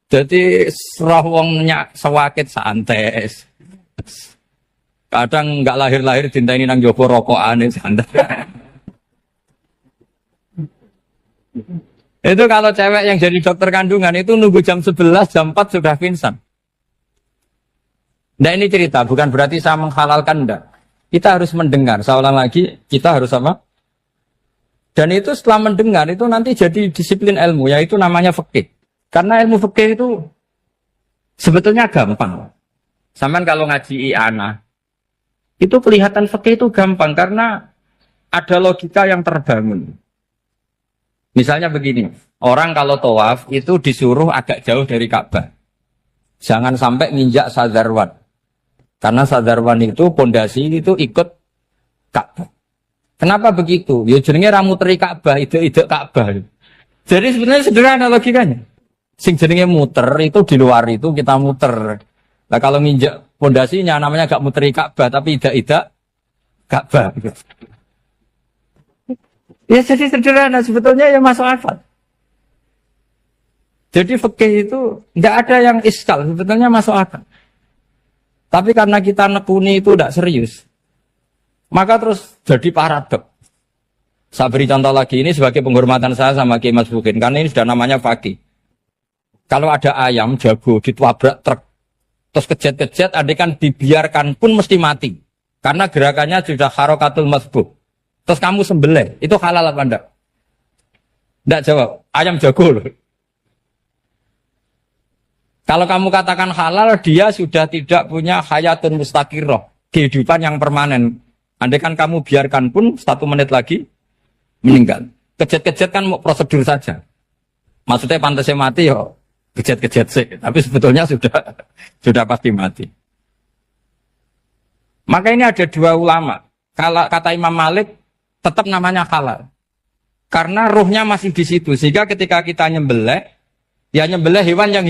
Jadi serawongnya sewakit santes. Kadang nggak lahir-lahir dinteni nang jopo rokokane santai. Itu kalau cewek yang jadi dokter kandungan itu nunggu jam 11, jam 4 sudah pingsan. Nah ini cerita, bukan berarti saya menghalalkan, enggak. Kita harus mendengar, saya ulang lagi, kita harus apa? Dan itu setelah mendengar, itu nanti jadi disiplin ilmu, yaitu namanya fikih. Karena ilmu fikih itu sebetulnya gampang. Sampai kalau ngaji i'anah, itu kelihatan fikih itu gampang, karena ada logika yang terbangun. Misalnya begini, orang kalau tawaf itu disuruh agak jauh dari Ka'bah. Jangan sampai nginjak sadarwan. Karena sadarwan itu pondasi itu ikut Ka'bah. Kenapa begitu? Ya jenenge ra muteri Ka'bah, ide-ide Ka'bah. Jadi sebenarnya sederhana logikanya. Sing jenenge muter itu di luar itu kita muter. Nah kalau nginjak pondasinya namanya gak muteri Ka'bah tapi ide-ide Ka'bah. Ya jadi sederhana sebetulnya ya masuk akal. Jadi fikih itu tidak ada yang iskal, sebetulnya masuk akal. Tapi karena kita nekuni itu tidak serius, maka terus jadi paradok. Saya beri contoh lagi, ini sebagai penghormatan saya sama Kiai Mas Bukin, karena ini sudah namanya fakih. Kalau ada ayam jago ditabrak truk, terus kejet-kejet, adekan dibiarkan pun mesti mati. Karena gerakannya sudah harokatul masbuh. Terus kamu sembelih, itu halal apa enggak? Enggak jawab, ayam jago loh. Kalau kamu katakan halal, dia sudah tidak punya hayatun mustaqirroh, kehidupan yang permanen. Andai kan kamu biarkan pun 1 menit lagi meninggal. Kejet-kejet kan mau prosedur saja. Maksudnya pantasnya mati ya kejet-kejet sih, tapi sebetulnya sudah pasti mati. Maka ini ada 2 ulama. Kalau kata Imam Malik tetap namanya halal. Karena ruhnya masih di situ, sehingga ketika kita nyembelih, ya nyembelih hewan yang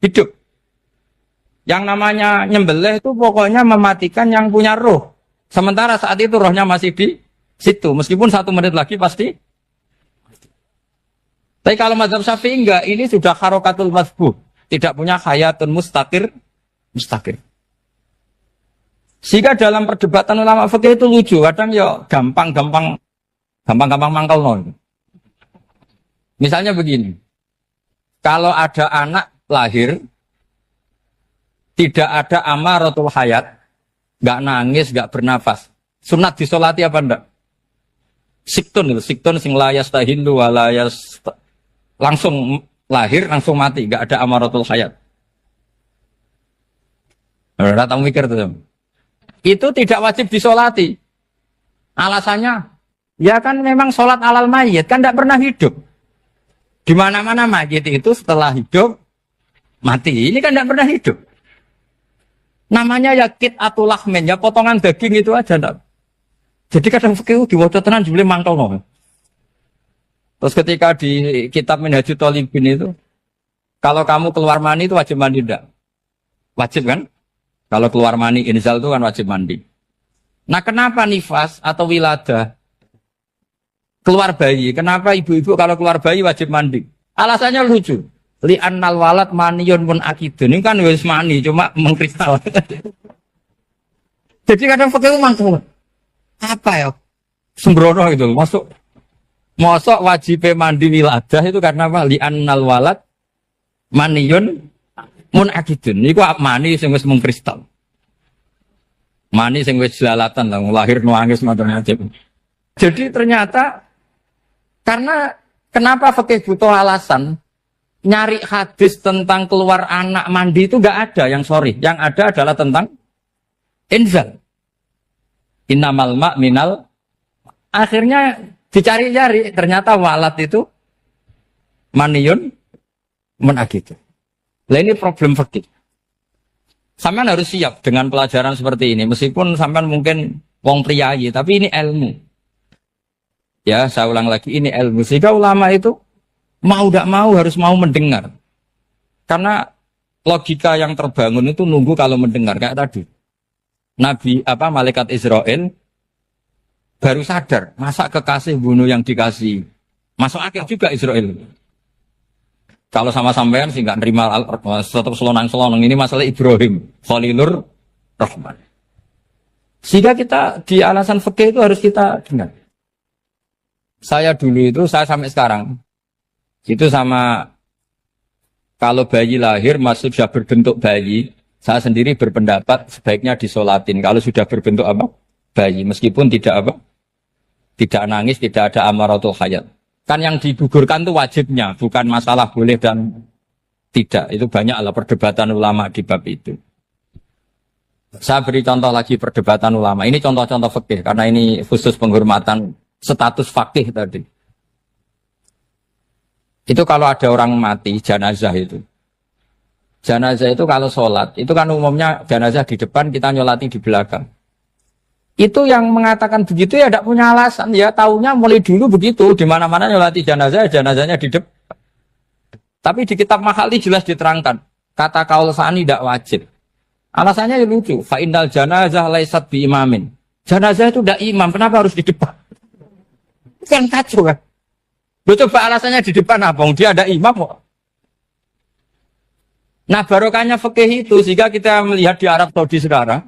hidup. Yang namanya nyembelih itu pokoknya mematikan yang punya roh. Sementara saat itu rohnya masih di situ. Meskipun 1 menit lagi pasti. Tapi kalau mazhab Syafi'i enggak, ini sudah harokatul masbuh. tidak punya hayatun mustaqir. Sehingga dalam perdebatan ulama fikih itu lucu, kadang ya gampang mangkal nol. Misalnya begini, kalau ada anak lahir, tidak ada amaratul hayat, nggak nangis, nggak bernafas, sunat disolati apa enggak? Siktun sing layas tahindu walayas, langsung lahir, langsung mati, nggak ada amaratul hayat. Udah tahu mikir tuh. Itu tidak wajib disolati. Alasannya, ya kan memang sholat alal mayit, kan tidak pernah hidup. Di mana-mana mayit itu setelah hidup, mati. Ini kan tidak pernah hidup. Namanya ya kit atau lahmin, ya potongan daging itu aja. Enggak. Jadi kadang fikih diwaca tenan jebule mangkel no. Terus ketika di kitab Minhajul Thalibin itu, kalau kamu keluar mani itu wajib mandi enggak? Wajib kan? Kalau keluar mani inzal itu kan wajib mandi. Nah kenapa nifas atau wiladah keluar bayi? Kenapa ibu-ibu kalau keluar bayi wajib mandi? Alasannya lucu. Li'annal walad maniyun pun akidun. Ini kan wis mani cuma mengkristal. Jadi kadang pakai mangkel. Apa ya? Sembrono gitu. Masuk wajib mandi wiladah itu karena apa? Li'annal walad maniyun mun akidun. Niku mani sing wis mengkristal. Mani sing wis jelalatan lah lahir nuangis macam-macam. Jadi ternyata karena kenapa fikih butuh alasan nyari hadis tentang keluar anak mandi itu enggak ada yang sorry. Yang ada adalah tentang inzal. Innamal ma' minal. Akhirnya dicari-cari ternyata walad itu maniyun mun akidun. Lah ini problem fikih. Sampean harus siap dengan pelajaran seperti ini. Meskipun sampean mungkin wong priayi, tapi ini ilmu. Ya, saya ulang lagi, ini ilmu. Sehingga ulama itu mau tidak mau harus mau mendengar. Karena logika yang terbangun itu nunggu kalau mendengar kayak tadi. Malaikat Israel baru sadar, masa kekasih bunuh yang dikasih. Masuk akal juga Israel. Kalau sama sampean sih nggak nerima tetap selonang-selonang. Ini masalah Ibrahim, Khalilur Rahman. Sehingga kita di alasan fikih itu harus kita dengar. Saya dulu itu, saya sampai sekarang itu sama kalau bayi lahir masih sudah berbentuk bayi, saya sendiri berpendapat sebaiknya disolatin. Kalau sudah berbentuk apa? Bayi, meskipun tidak nangis, tidak ada amaratul hayat. Kan yang digugurkan itu wajibnya, bukan masalah boleh dan tidak. Itu banyaklah perdebatan ulama di bab itu. Saya beri contoh lagi perdebatan ulama. Ini contoh-contoh fikih, karena ini khusus penghormatan status fakih tadi. Itu kalau ada orang mati, jenazah itu. Jenazah itu kalau sholat, itu kan umumnya jenazah di depan, kita nyolati di belakang. Itu yang mengatakan begitu ya tidak punya alasan, ya taunya mulai dulu begitu, di mana-mana nyolati jenazah, jenazahnya di depan. Tapi di kitab Makhali jelas diterangkan, kata kaul sani tidak wajib. Alasannya ya lucu, fa innal janazah laisat bi imamin. Jenazah itu tidak imam, kenapa harus di depan? Kan kacau kan? Lu coba alasannya di depan apa? Dia ada imam kok. Nah barokahnya fikih itu, sehingga kita melihat di Arab Saudi sekarang,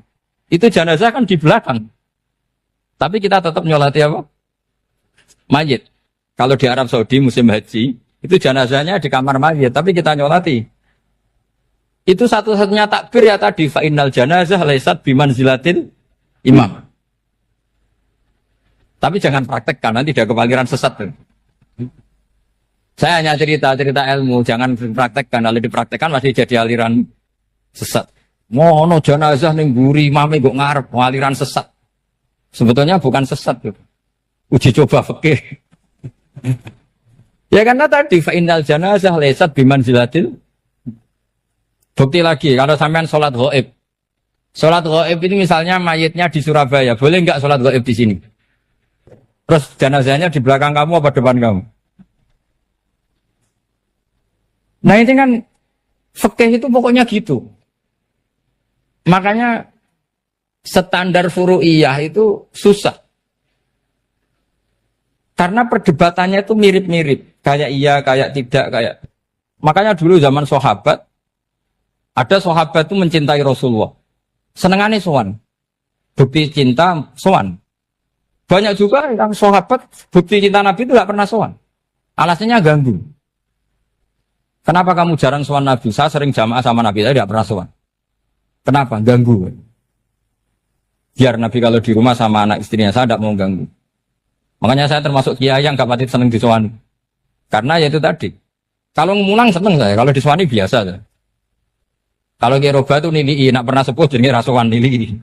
itu jenazah kan di belakang. Tapi kita tetap nyolati apa? Mayit. Kalau di Arab Saudi musim haji, itu jenazahnya di kamar mayit, tapi kita nyolati. Itu satu-satunya takbir ya tadi, fa innal janazah laisat bimanzilatil imam. Tapi jangan praktekkan, nanti dia kepaliran sesat. Saya hanya cerita-cerita ilmu, jangan praktekkan. Kalau dipraktekkan masih jadi aliran sesat. Ngono jenazah ning mburi imame kok ngarep aliran sesat. Sebetulnya bukan sesat tuh. Uji coba fikih. Ya karena tadi fa innal janazah laisat bimanzilatil. Bukti lagi kalau sampean salat ghaib. Salat ghaib ini misalnya mayitnya di Surabaya, boleh enggak salat ghaib di sini? Terus jenazahnya di belakang kamu apa depan kamu? Nah ini kan fikih itu pokoknya gitu. Makanya standar furu'iyah itu susah. Karena perdebatannya itu mirip-mirip. Kayak iya, kayak tidak, kayak. Makanya dulu zaman sahabat, Ada sahabat itu mencintai Rasulullah. Senengannya sowan. Bukti cinta sowan. Banyak juga yang sahabat bukti cinta Nabi itu tidak pernah sowan. Alasannya ganggu. Kenapa kamu jarang sowan Nabi? Saya sering jamaah sama Nabi, saya tidak pernah sowan. Kenapa? Ganggu. Biar Nabi kalau di rumah sama anak istrinya, saya tidak mau ganggu. Makanya saya termasuk kiai yang gak pati seneng disowani. Karena ya itu tadi. Kalau ngulang seneng saya, kalau disowani biasa saya. Kalau Kiai Roba itu nilai, nak pernah sepuh jadi rasuan nilai.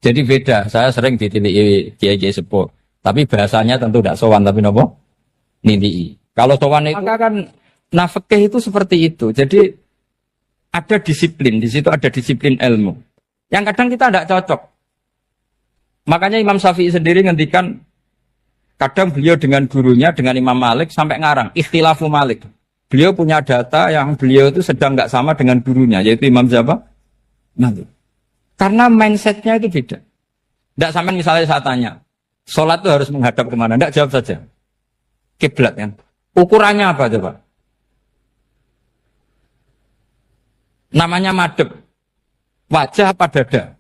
Jadi beda, saya sering ditilai Kiai sepuh. Tapi bahasanya tentu tidak sowan, tapi nopo nilai. Kalau sowan itu maka kan nafkah itu seperti itu. Jadi ada disiplin, di situ ada disiplin ilmu. Yang kadang kita tidak cocok. Makanya Imam Syafi'i sendiri ngendikan, kadang beliau dengan gurunya, dengan Imam Malik sampai ngarang ikhtilafu Malik. Beliau punya data yang beliau itu sedang nggak sama dengan gurunya, yaitu Imam siapa? Malik. Karena mindsetnya itu beda. Tidak sama misalnya saya tanya, sholat itu harus menghadap kemana? Tidak, jawab saja. Kiblat kan. Ukurannya apa coba? Namanya madhep. Wajah apa dada?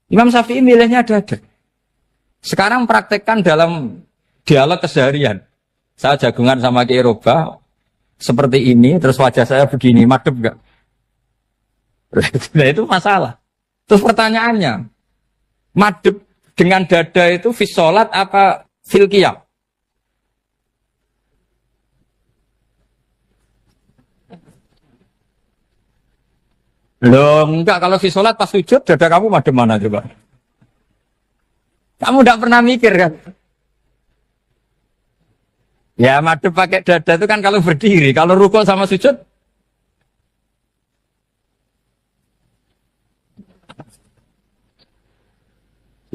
Imam Syafi'i milihnya dada. Sekarang praktekkan dalam dialog keseharian. Saya jagungan sama Kiai Roba seperti ini, terus wajah saya begini, madhep enggak? Nah itu masalah. Terus pertanyaannya, madhep dengan dada itu fis sholat apa fil qiyam? Loh enggak, kalau fis sholat pas sujud dada kamu madhep mana coba? Kamu enggak pernah mikir kan? Ya madhep pakai dada itu kan kalau berdiri, kalau rukuk sama sujud.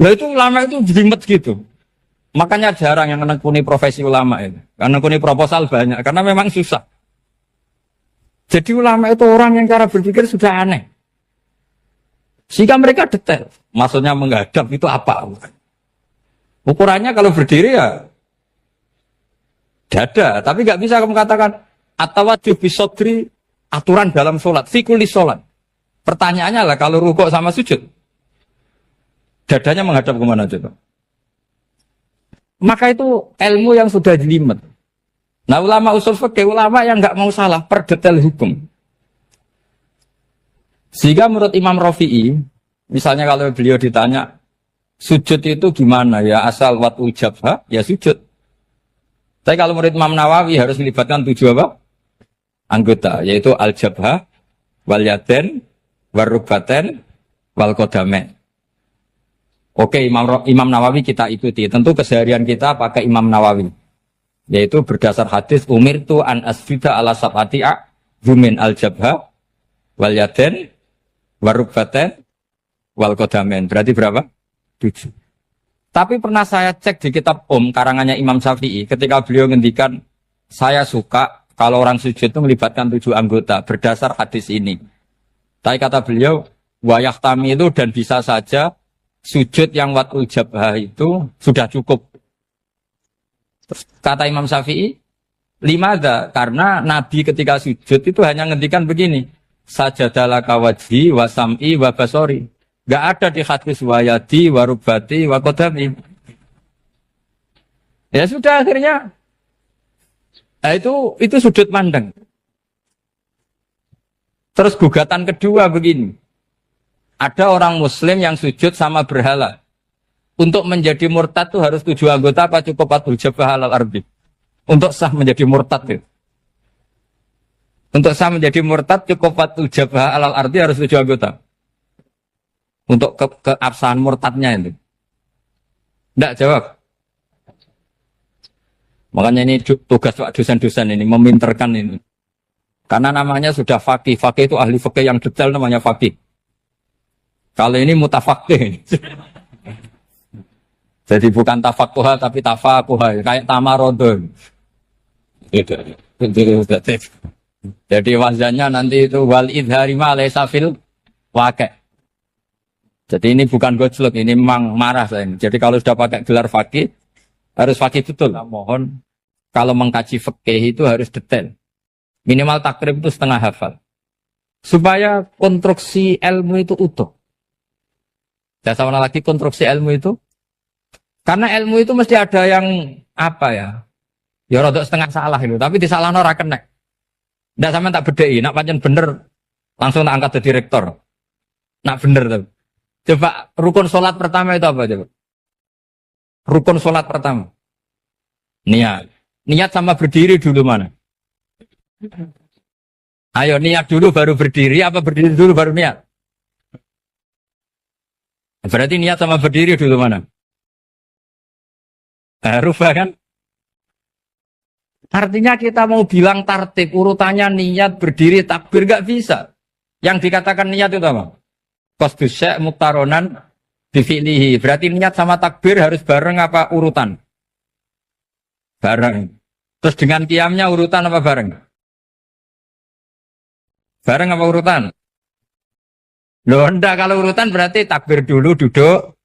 Nah itu ulama itu jelimet gitu. Makanya jarang yang menekuni profesi ulama itu. Karena menekuni proposal banyak, karena memang susah. Jadi ulama itu orang yang cara berpikir sudah aneh. Sehingga mereka detail. Maksudnya menghadap itu apa? Ukurannya kalau berdiri ya dada, tapi nggak bisa kamu katakan atawajjuh bisodri aturan dalam sholat, fikuli sholat. Pertanyaannya lah kalau rukuk sama sujud, dadanya menghadap kemana coba? Maka itu ilmu yang sudah jelimet. Nah ulama usul fikih, ulama yang nggak mau salah per detail hukum. Sehingga menurut Imam Rafi'i, misalnya kalau beliau ditanya sujud itu gimana ya, asal watul jabha ya sujud. Tapi kalau menurut Imam Nawawi harus melibatkan 7 apa? Anggota, yaitu al-jabhah, wal yaden, warrubaten, wal qadamain. Oke, Imam Nawawi kita ikuti. Tentu keseharian kita pakai Imam Nawawi. Yaitu berdasar hadis umirtu an asjuda ala sab'ati'a yumin al-jabhah, wal yaden, warrubaten, wal qadamain. Berarti berapa? 7. Tapi pernah saya cek di kitab karangannya Imam Syafi'i, ketika beliau ngendikan, saya suka kalau orang sujud itu melibatkan 7 anggota, berdasar hadis ini. Tapi kata beliau, wayah tami itu dan bisa saja sujud yang watul jabhah itu sudah cukup. Terus kata Imam Syafi'i, limada, karena Nabi ketika sujud itu hanya ngendikan begini, sajadalaka wajhi wa sam'i wa basori. Gak ada di hadis wayadi, warubati, wakodami. Ya sudah akhirnya. Nah, itu sudut pandang. Terus gugatan kedua begini. Ada orang muslim yang sujud sama berhala. Untuk menjadi murtad itu harus 7 anggota apa cukup 4 jabah halal arbi. Untuk sah menjadi murtad itu. Untuk sah menjadi murtad cukup 4 jabah halal arbi harus 7 anggota. Untuk keabsahan murtadnya itu. Tidak jawab. Makanya ini tugas Pak dosen-dosen ini, meminterkan ini. Karena namanya sudah faqih. Faqih itu ahli faqih yang detail namanya faqih. Kalau ini mutafaqih. Jadi bukan tafakuha tapi tafakuha. Kayak tamarodon. Jadi wazannya nanti itu wal idhari ma laysa fil waqi'. Jadi ini bukan gojlok, ini memang marah saya. Jadi kalau sudah pakai gelar fakih, harus fakih betul. Nah, mohon, kalau mengkaji fikih itu harus detail. Minimal takrib itu setengah hafal. supaya konstruksi ilmu itu utuh. Dan sama lagi konstruksi ilmu itu, karena ilmu itu mesti ada yang apa ya? Ya rodok setengah salah itu, tapi disalahno ora kena. Ndak sampean tak bedheki, nak pancen bener langsung tak angkat jadi direktur. Nak bener tuh. Coba rukun sholat pertama itu apa coba? Rukun sholat pertama. Niat. Niat sama berdiri dulu mana? Ayo niat dulu baru berdiri, apa berdiri dulu baru niat? Berarti niat sama berdiri dulu mana? Rubah kan? Artinya kita mau bilang tartib, urutannya niat, berdiri, takbir, gak bisa. Yang dikatakan niat itu apa? Qasdus syai' muktaronan bifi'lihi. Berarti niat sama takbir harus bareng apa urutan? Bareng. Terus dengan qiyamnya urutan apa bareng? Bareng apa urutan? Loh enggak, kalau urutan berarti takbir dulu, duduk,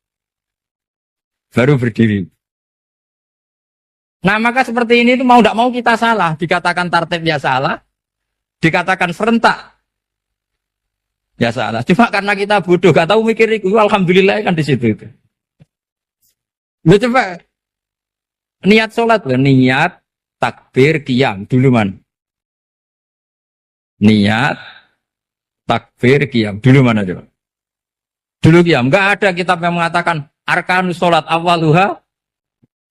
baru berdiri. Nah maka seperti ini itu mau tidak mau kita salah. Dikatakan tartib ya salah, dikatakan serentak ya salah. Cuma karena kita bodoh, gak tahu mikir itu, alhamdulillah kan di situ itu. Loh coba niat sholat, niat, takbir, qiyam dulu man. Niat, takbir, qiyam dulu mana coba? Dulu qiyam. Enggak ada kitab yang mengatakan arkanus sholat awaluha.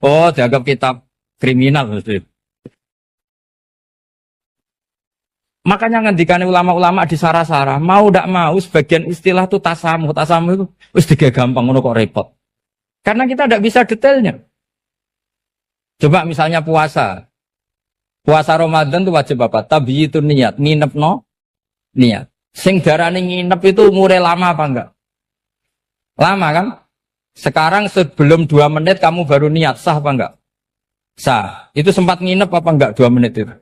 Oh, dianggap kitab kriminal maksudnya. Makanya ngendikane ulama-ulama di sarah-sarah, mau ndak mau sebagian istilah itu tasamuh. Tasamuh itu wis digawe gampang ngono kok repot. Karena kita ndak bisa detailnya. Coba misalnya puasa. Puasa Ramadan itu wajib apa? Tabyitun niat, nginepno niat. Sing darane nginep itu umure lama apa enggak? Lama kan? Sekarang sebelum 2 menit kamu baru niat, sah apa enggak? Sah. Itu sempat nginep apa enggak 2 menit itu?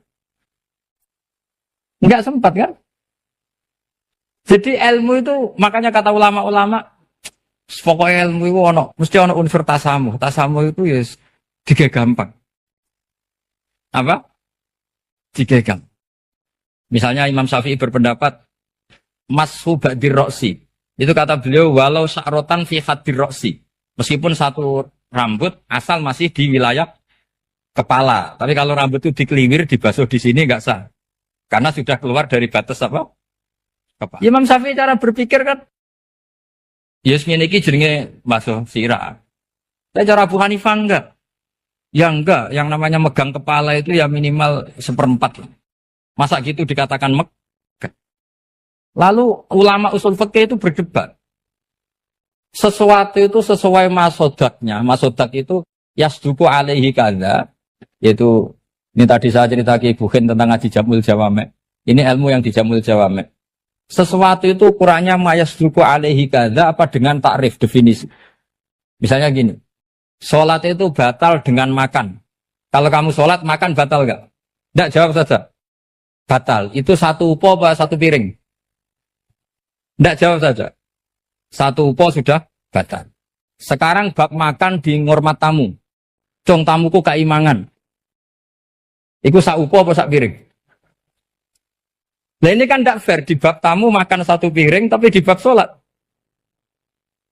Enggak sempat kan? Jadi ilmu itu, makanya kata ulama-ulama, pokoknya ilmu itu mesti ono unsur tasamuh. Tasamuh itu ya tiga gampang. Apa? Tiga gampang. Misalnya Imam Syafi'i berpendapat, mashu ba'dir roksi. Itu kata beliau, walau sya'rotan fi hadir roksi. Meskipun satu rambut asal masih di wilayah kepala. Tapi kalau rambut itu dikeliwir, dibasuh di sini enggak sah. Karena sudah keluar dari batas apa? Kepala. Imam Syafi'i cara berpikir kan, yes ngene iki jenenge basuh sirah. Tapi cara Abu Hanifah enggak. Ya enggak, yang namanya megang kepala itu ya minimal 1/4. Masa gitu dikatakan megah? Lalu ulama usul fikih itu berdebat. Sesuatu itu sesuai masodaknya. Masodak itu yasduku alaihi kadza. Yaitu, ini tadi saya cerita ke Ibu Khin tentang ngaji Jamul Jawame. Ini ilmu yang di Jamul Jawame. Sesuatu itu ukurannya mayasduku alaihi kadza apa dengan takrif, definisi. Misalnya gini, sholat itu batal dengan makan. Kalau kamu sholat, makan batal enggak? Enggak, jawab saja. Batal. Itu satu upo apa satu piring? Enggak, jawab saja. Satu upo sudah batal. Sekarang bab makan di ngormat tamu. Cong tamuku keimangan. Iku sak upo apa sak piring? Nah ini kan tidak fair. Di bab tamu makan satu piring, tapi di bab sholat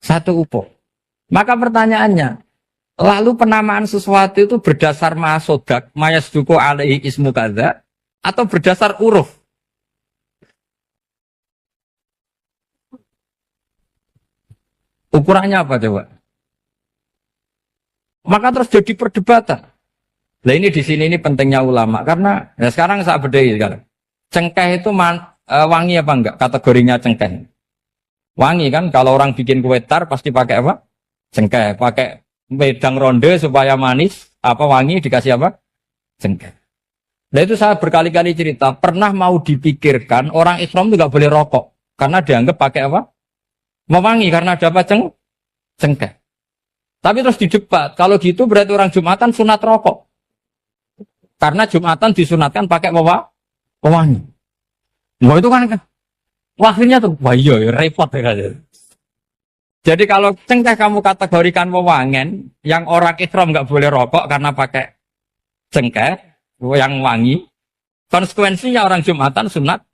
satu upo. Maka pertanyaannya, lalu penamaan sesuatu itu berdasar masodak, mayasduku alaihi ismu kadza, atau berdasar uruf? Ukurannya apa coba? Maka terus jadi perdebatan. Nah ini di sini ini pentingnya ulama karena ya sekarang saya bedai sekarang. Cengkeh itu wangi apa enggak? Kategorinya cengkeh. Wangi kan? Kalau orang bikin kue tar pasti pakai apa? Cengkeh. Pakai wedang ronde supaya manis. Apa wangi dikasih apa? Cengkeh. Nah itu saya berkali-kali cerita. Pernah mau dipikirkan orang Islam itu nggak boleh rokok karena dianggap pakai apa? Mewangi karena ada apa? Cengkeh. Tapi terus didebat, kalau gitu berarti orang Jumatan sunat rokok. Karena Jumatan disunatkan pakai pewangi. Wah itu kan, akhirnya tuh, wah iya repot ya. Jadi kalau cengkeh kamu kategorikan pewangen, yang orang Islam nggak boleh rokok karena pakai cengkeh, yang wangi, konsekuensinya orang Jumatan sunat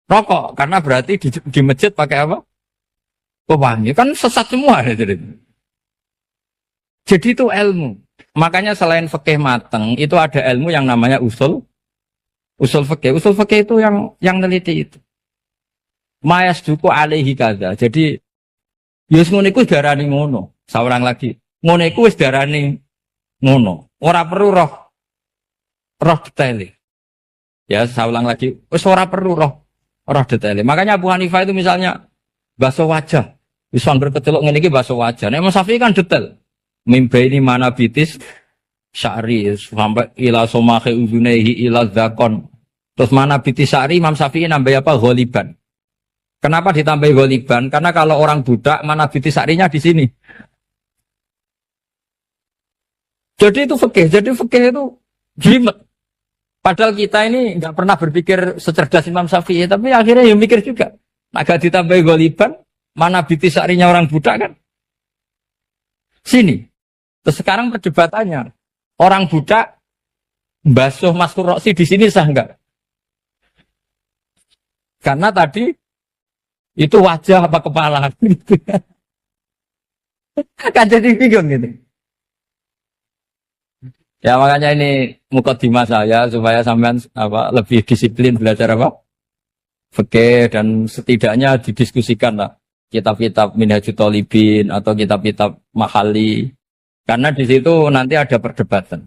rokok karena berarti di masjid pakai apa? Pewangi kan sesat semua ya, jadi itu ilmu. Makanya selain fikih mateng itu ada ilmu yang namanya usul fikih. Usul fikih itu yang neliti itu. Mayas duku alaihi kada. Jadi yus ngono iku darani ngono. Saurang lagi. Ngono iku wis darani ngono. Ora perlu roh detail. Ya, saya ulang lagi. Wis ora perlu roh detail. Makanya Abu Hanifah itu misalnya basuh wajah. Bisa berkecelok ngene iki basuh wajah. Nek Imam Syafi'i kan detail. Mimba ini mana bitis syari sampai ila somahe uzunehi ila zakon. Terus mana bitis syari Imam Syafi'i nambah apa? Ghaliban. Kenapa ditambah ghaliban? Karena kalau orang budak mana bitis syarinya di sini. Jadi itu fikih. Jadi fikih itu jelimet. Padahal kita ini nggak pernah berpikir secerdas Imam Syafi'i, tapi akhirnya ya mikir juga. Agak ditambah ghaliban, mana bitis syarinya orang budak kan? Sini. Terus sekarang perdebatannya, orang budak basuh Mastur Roksi di sini sah enggak? Karena tadi itu wajah apa kepala gitu. Kan jadi bingung gitu. Ya makanya ini mukadimah saya supaya sampean lebih disiplin belajar fikih dan setidaknya didiskusikan lah kitab-kitab Minhajul Thalibin atau kitab-kitab Mahali. Karena di situ nanti ada perdebatan.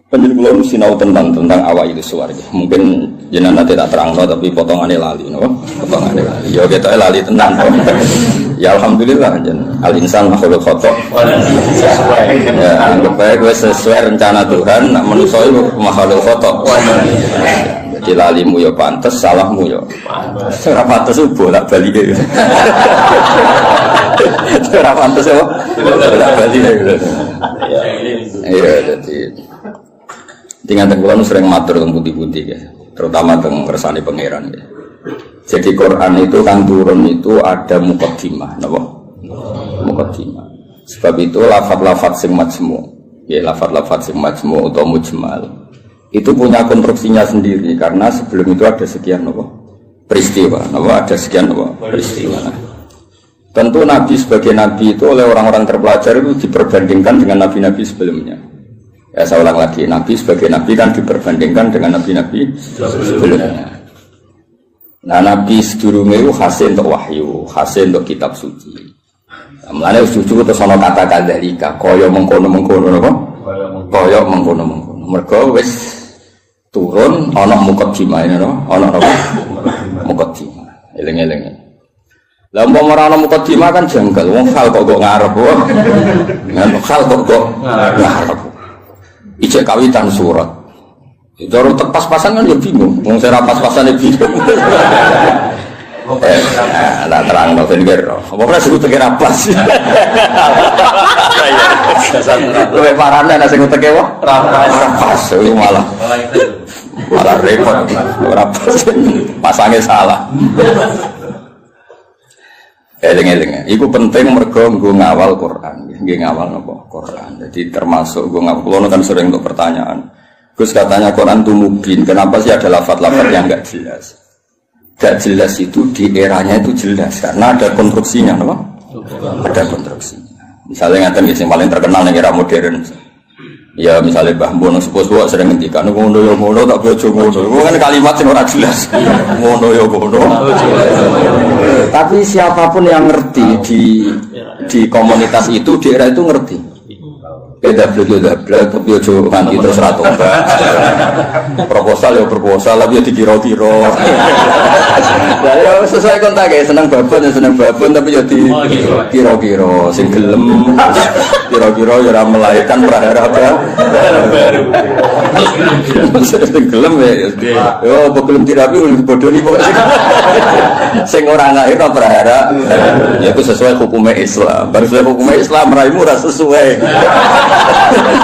Penjelasan kula sinau tentang awal itu suwarga. Mungkin jenengan nanti tak terangno tapi potongannya lali, no? Potongannya lali. Ya kita lali tenan. Ya alhamdulillah jen. Al insan makhluk khata. Ya, anggap baik sesuai rencana Tuhan, nak manusia itu makhluk khata. Jadi lalimu ya pantes, salahmu ya pantes. Ora pantes bolak-balik. Ora pantes ya. Bolak-balik. Iya, jadi tinggal tenggelam sering matur tentang putih-putih ya, terutama tentang kersane pangeran ya. Jadi Quran itu kan turun itu ada muqaddimah, napa? Muqaddimah. Sebab itu lafaz-lafaz sing majmu, ya lafaz-lafaz sing majmu atau mujmal itu punya konstruksinya sendiri karena sebelum itu ada sekian napa? Peristiwa, napa? Ada sekian napa? Peristiwa. Tentu Nabi sebagai Nabi itu oleh orang-orang terpelajar itu diperbandingkan dengan Nabi-Nabi sebelumnya. Ya saya ulang lagi, Nabi sebagai Nabi kan diperbandingkan dengan Nabi-Nabi sebelumnya. Nah Nabi sedurunge itu hasil untuk wahyu, hasil untuk kitab suci. Mulane suci itu sono kata kadzalika, kaya mengkono-mengkono apa? Kaya mengkono-mengkono. Mergo wis turun ana muqaddimah no, ana apa? Muqaddimah. Eling-eling. Lah umpama ana muqaddimah kan janggal, wong hal kok ngarep wae. Hal kok ngarep. Ijek kawitan surat. Jaro pas-pasan kan ya bingung. Wong sing ra pas-pasane bingung. Lah terang no ben kira. Apa ora sebut kira pas. Luwe parane nek sing teke wae ora pas iki malah repot ora pas. Pasange salah. Eling-eling, itu penting mergo nggo ngawal Quran, nggih ngawal napa Quran. Jadi termasuk nggo ngawal. Kulo kan sering untuk pertanyaan. Gus katanya Quran itu mubin, kenapa sih ada lafaz-lafaz yang enggak jelas? Enggak jelas itu di eranya itu jelas karena ada konstruksinya, napa? Ada konstruksinya. Misalnya ngaten yang paling terkenal ning era modern. Ya misalnya Mbah Mun sepuh-sepuh sering ngendikan ngono ya ngono tak bojo ngono. Itu kan kalimat sing ora jelas. Ngono ya ngono. Tapi siapapun yang ngerti di komunitas itu di era itu ngerti. Beda tapi ojo nganti terus ra tobat. Proposal ya proposal, tapi ya dikira-kira. Lah ya sesuai kontak ya seneng babon tapi ya dikira-kira sing gelem kira-kira ya ora melahirkan prahara baru. Sing gelem ya yo gelem dirapi bodoni pokoke sing ora lahir prahara ya itu sesuai hukum Islam. Baru sesuai hukum Islam raimu ora sesuai.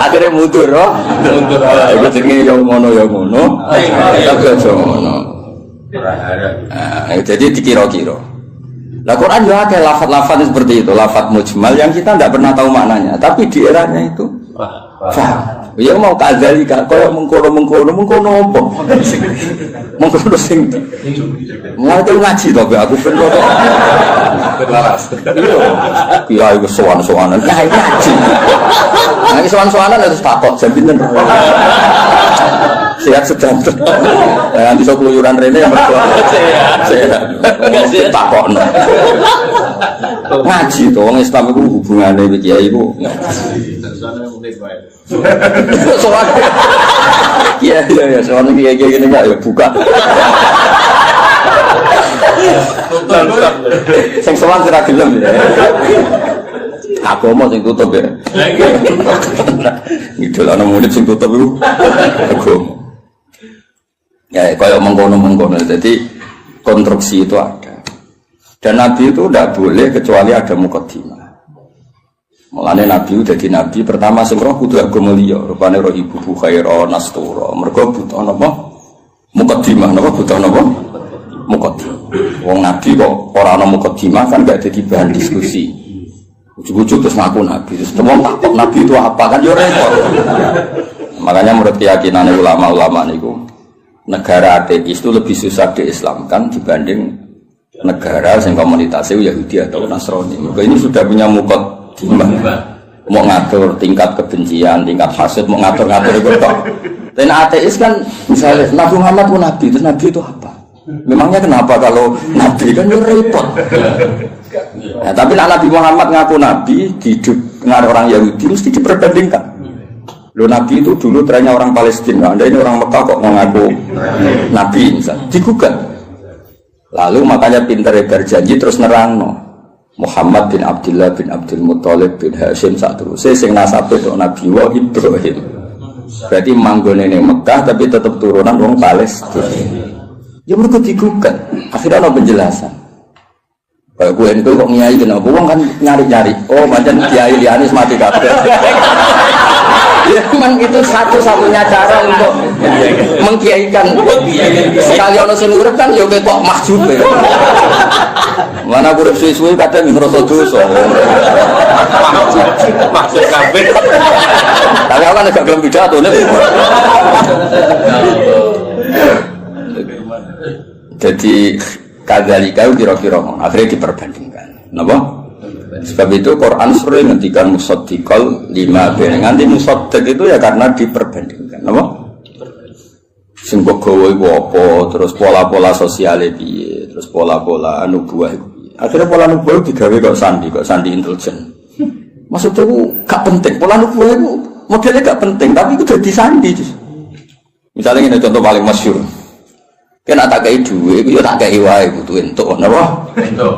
Akhirnya mundur, mundur. Itu jenenge yang ngono, tapi aja ngono. Jadi dikira-kira. Lah Quran juga ada lafaz-lafaz seperti itu, lafaz mujmal yang kita tidak pernah tahu maknanya, tapi di eranya itu paham. Ya mau kadzalika, kaya mengkono apa? Mengkono sing. Ngerti ngaji to aku ben kok. Laras. Iya, iku sowan-sowanan. Ngaji. Nah, sowan-sowanan harus takut jam pinten. Sehat sedang. Nanti sok keluyuran rene yang berdua. Sehat. Takokno. Ngaji to wong Islam iku hubungane iki kiai iku. Soal iya soal kayak gini nggak ya buka sing soal tidak gelem ya aku mau sing tutup ya gitu lah murid sing tutup itu aku ya kayak mengkono jadi konstruksi itu ada dan Nabi itu tidak boleh kecuali ada muqaddimah. Mulane Nabi udah di Nabi pertama sing roh kudu agama liya, rupane roh ibu khaira nastura. Mergo butuh napa? Muqaddimah napa butuh napa? Muqaddimah. Wong Nabi kok ora ana muqaddimah kan gak dadi bahan diskusi. Ujug-ujug terus ngaku Nabi. Terus wong takut Nabi itu apa kan yo repot. Makanya menurut keyakinan ulama-ulama niku negara ateis itu lebih susah diislamkan dibanding negara yang komunitasnya Yahudi atau Nasrani. Ini sudah punya muqaddimah. Mau ngatur tingkat kebencian, tingkat hasad, mau ngatur-ngatur itu kok. Dan ateis kan misalnya Nabi Muhammad pun Nabi, terus Nabi itu apa? Memangnya kenapa kalau Nabi kan repot? Nah, tapi Nabi Muhammad ngaku Nabi di dengan orang Yahudi mesti diperbandingkan. Lo Nabi itu dulu trennya orang Palestina, Anda ini orang Mekah kok mengaku Nabi misalnya, digugat. Lalu makanya pintar berjanji terus nerangno. Muhammad bin Abdullah bin Abdul Muthalib bin Hashim satu. Saya sing nasabe itu Nabi wa Ibrahim. Berarti manggone ning Mekah tapi tetap turunan wong Palestina. Ya mereka digugat. Akhirnya ada penjelasan. Kayak gue itu kok nyai kenapa? Wong kan nyari-nyari. Oh, macam kiai lianis mati kabeh. Ya memang itu satu-satunya cara untuk mengkiaikan. Sekali ono sing urip kan yo ketok mahjub. Mana urip suwi-suwi kadang ngrasa dosa. Maksud kabeh. Tapi aku kan agak gelem pidato nek. Jadi kadzalika kira-kira akhirnya diperbandingkan. Napa? Sebab itu Quran sering ngendikan musaddiqal lima ben. Nganti musaddiq itu ya karena diperbandingkan. Napa? Sing kok gawe iku apa, terus pola-pola sosiale piye, terus pola-pola nubuwah iku piye. Akhirnya pola nubuwah digawe kok sandi intelijen. Maksudnya itu gak penting. Pola nubuwah itu modelnya gak penting, tapi itu jadi sandi. Misalnya ini contoh paling masyhur. Kan tak kei duwe, iku yo tak kei wae kudu entuk, napa? Entuk.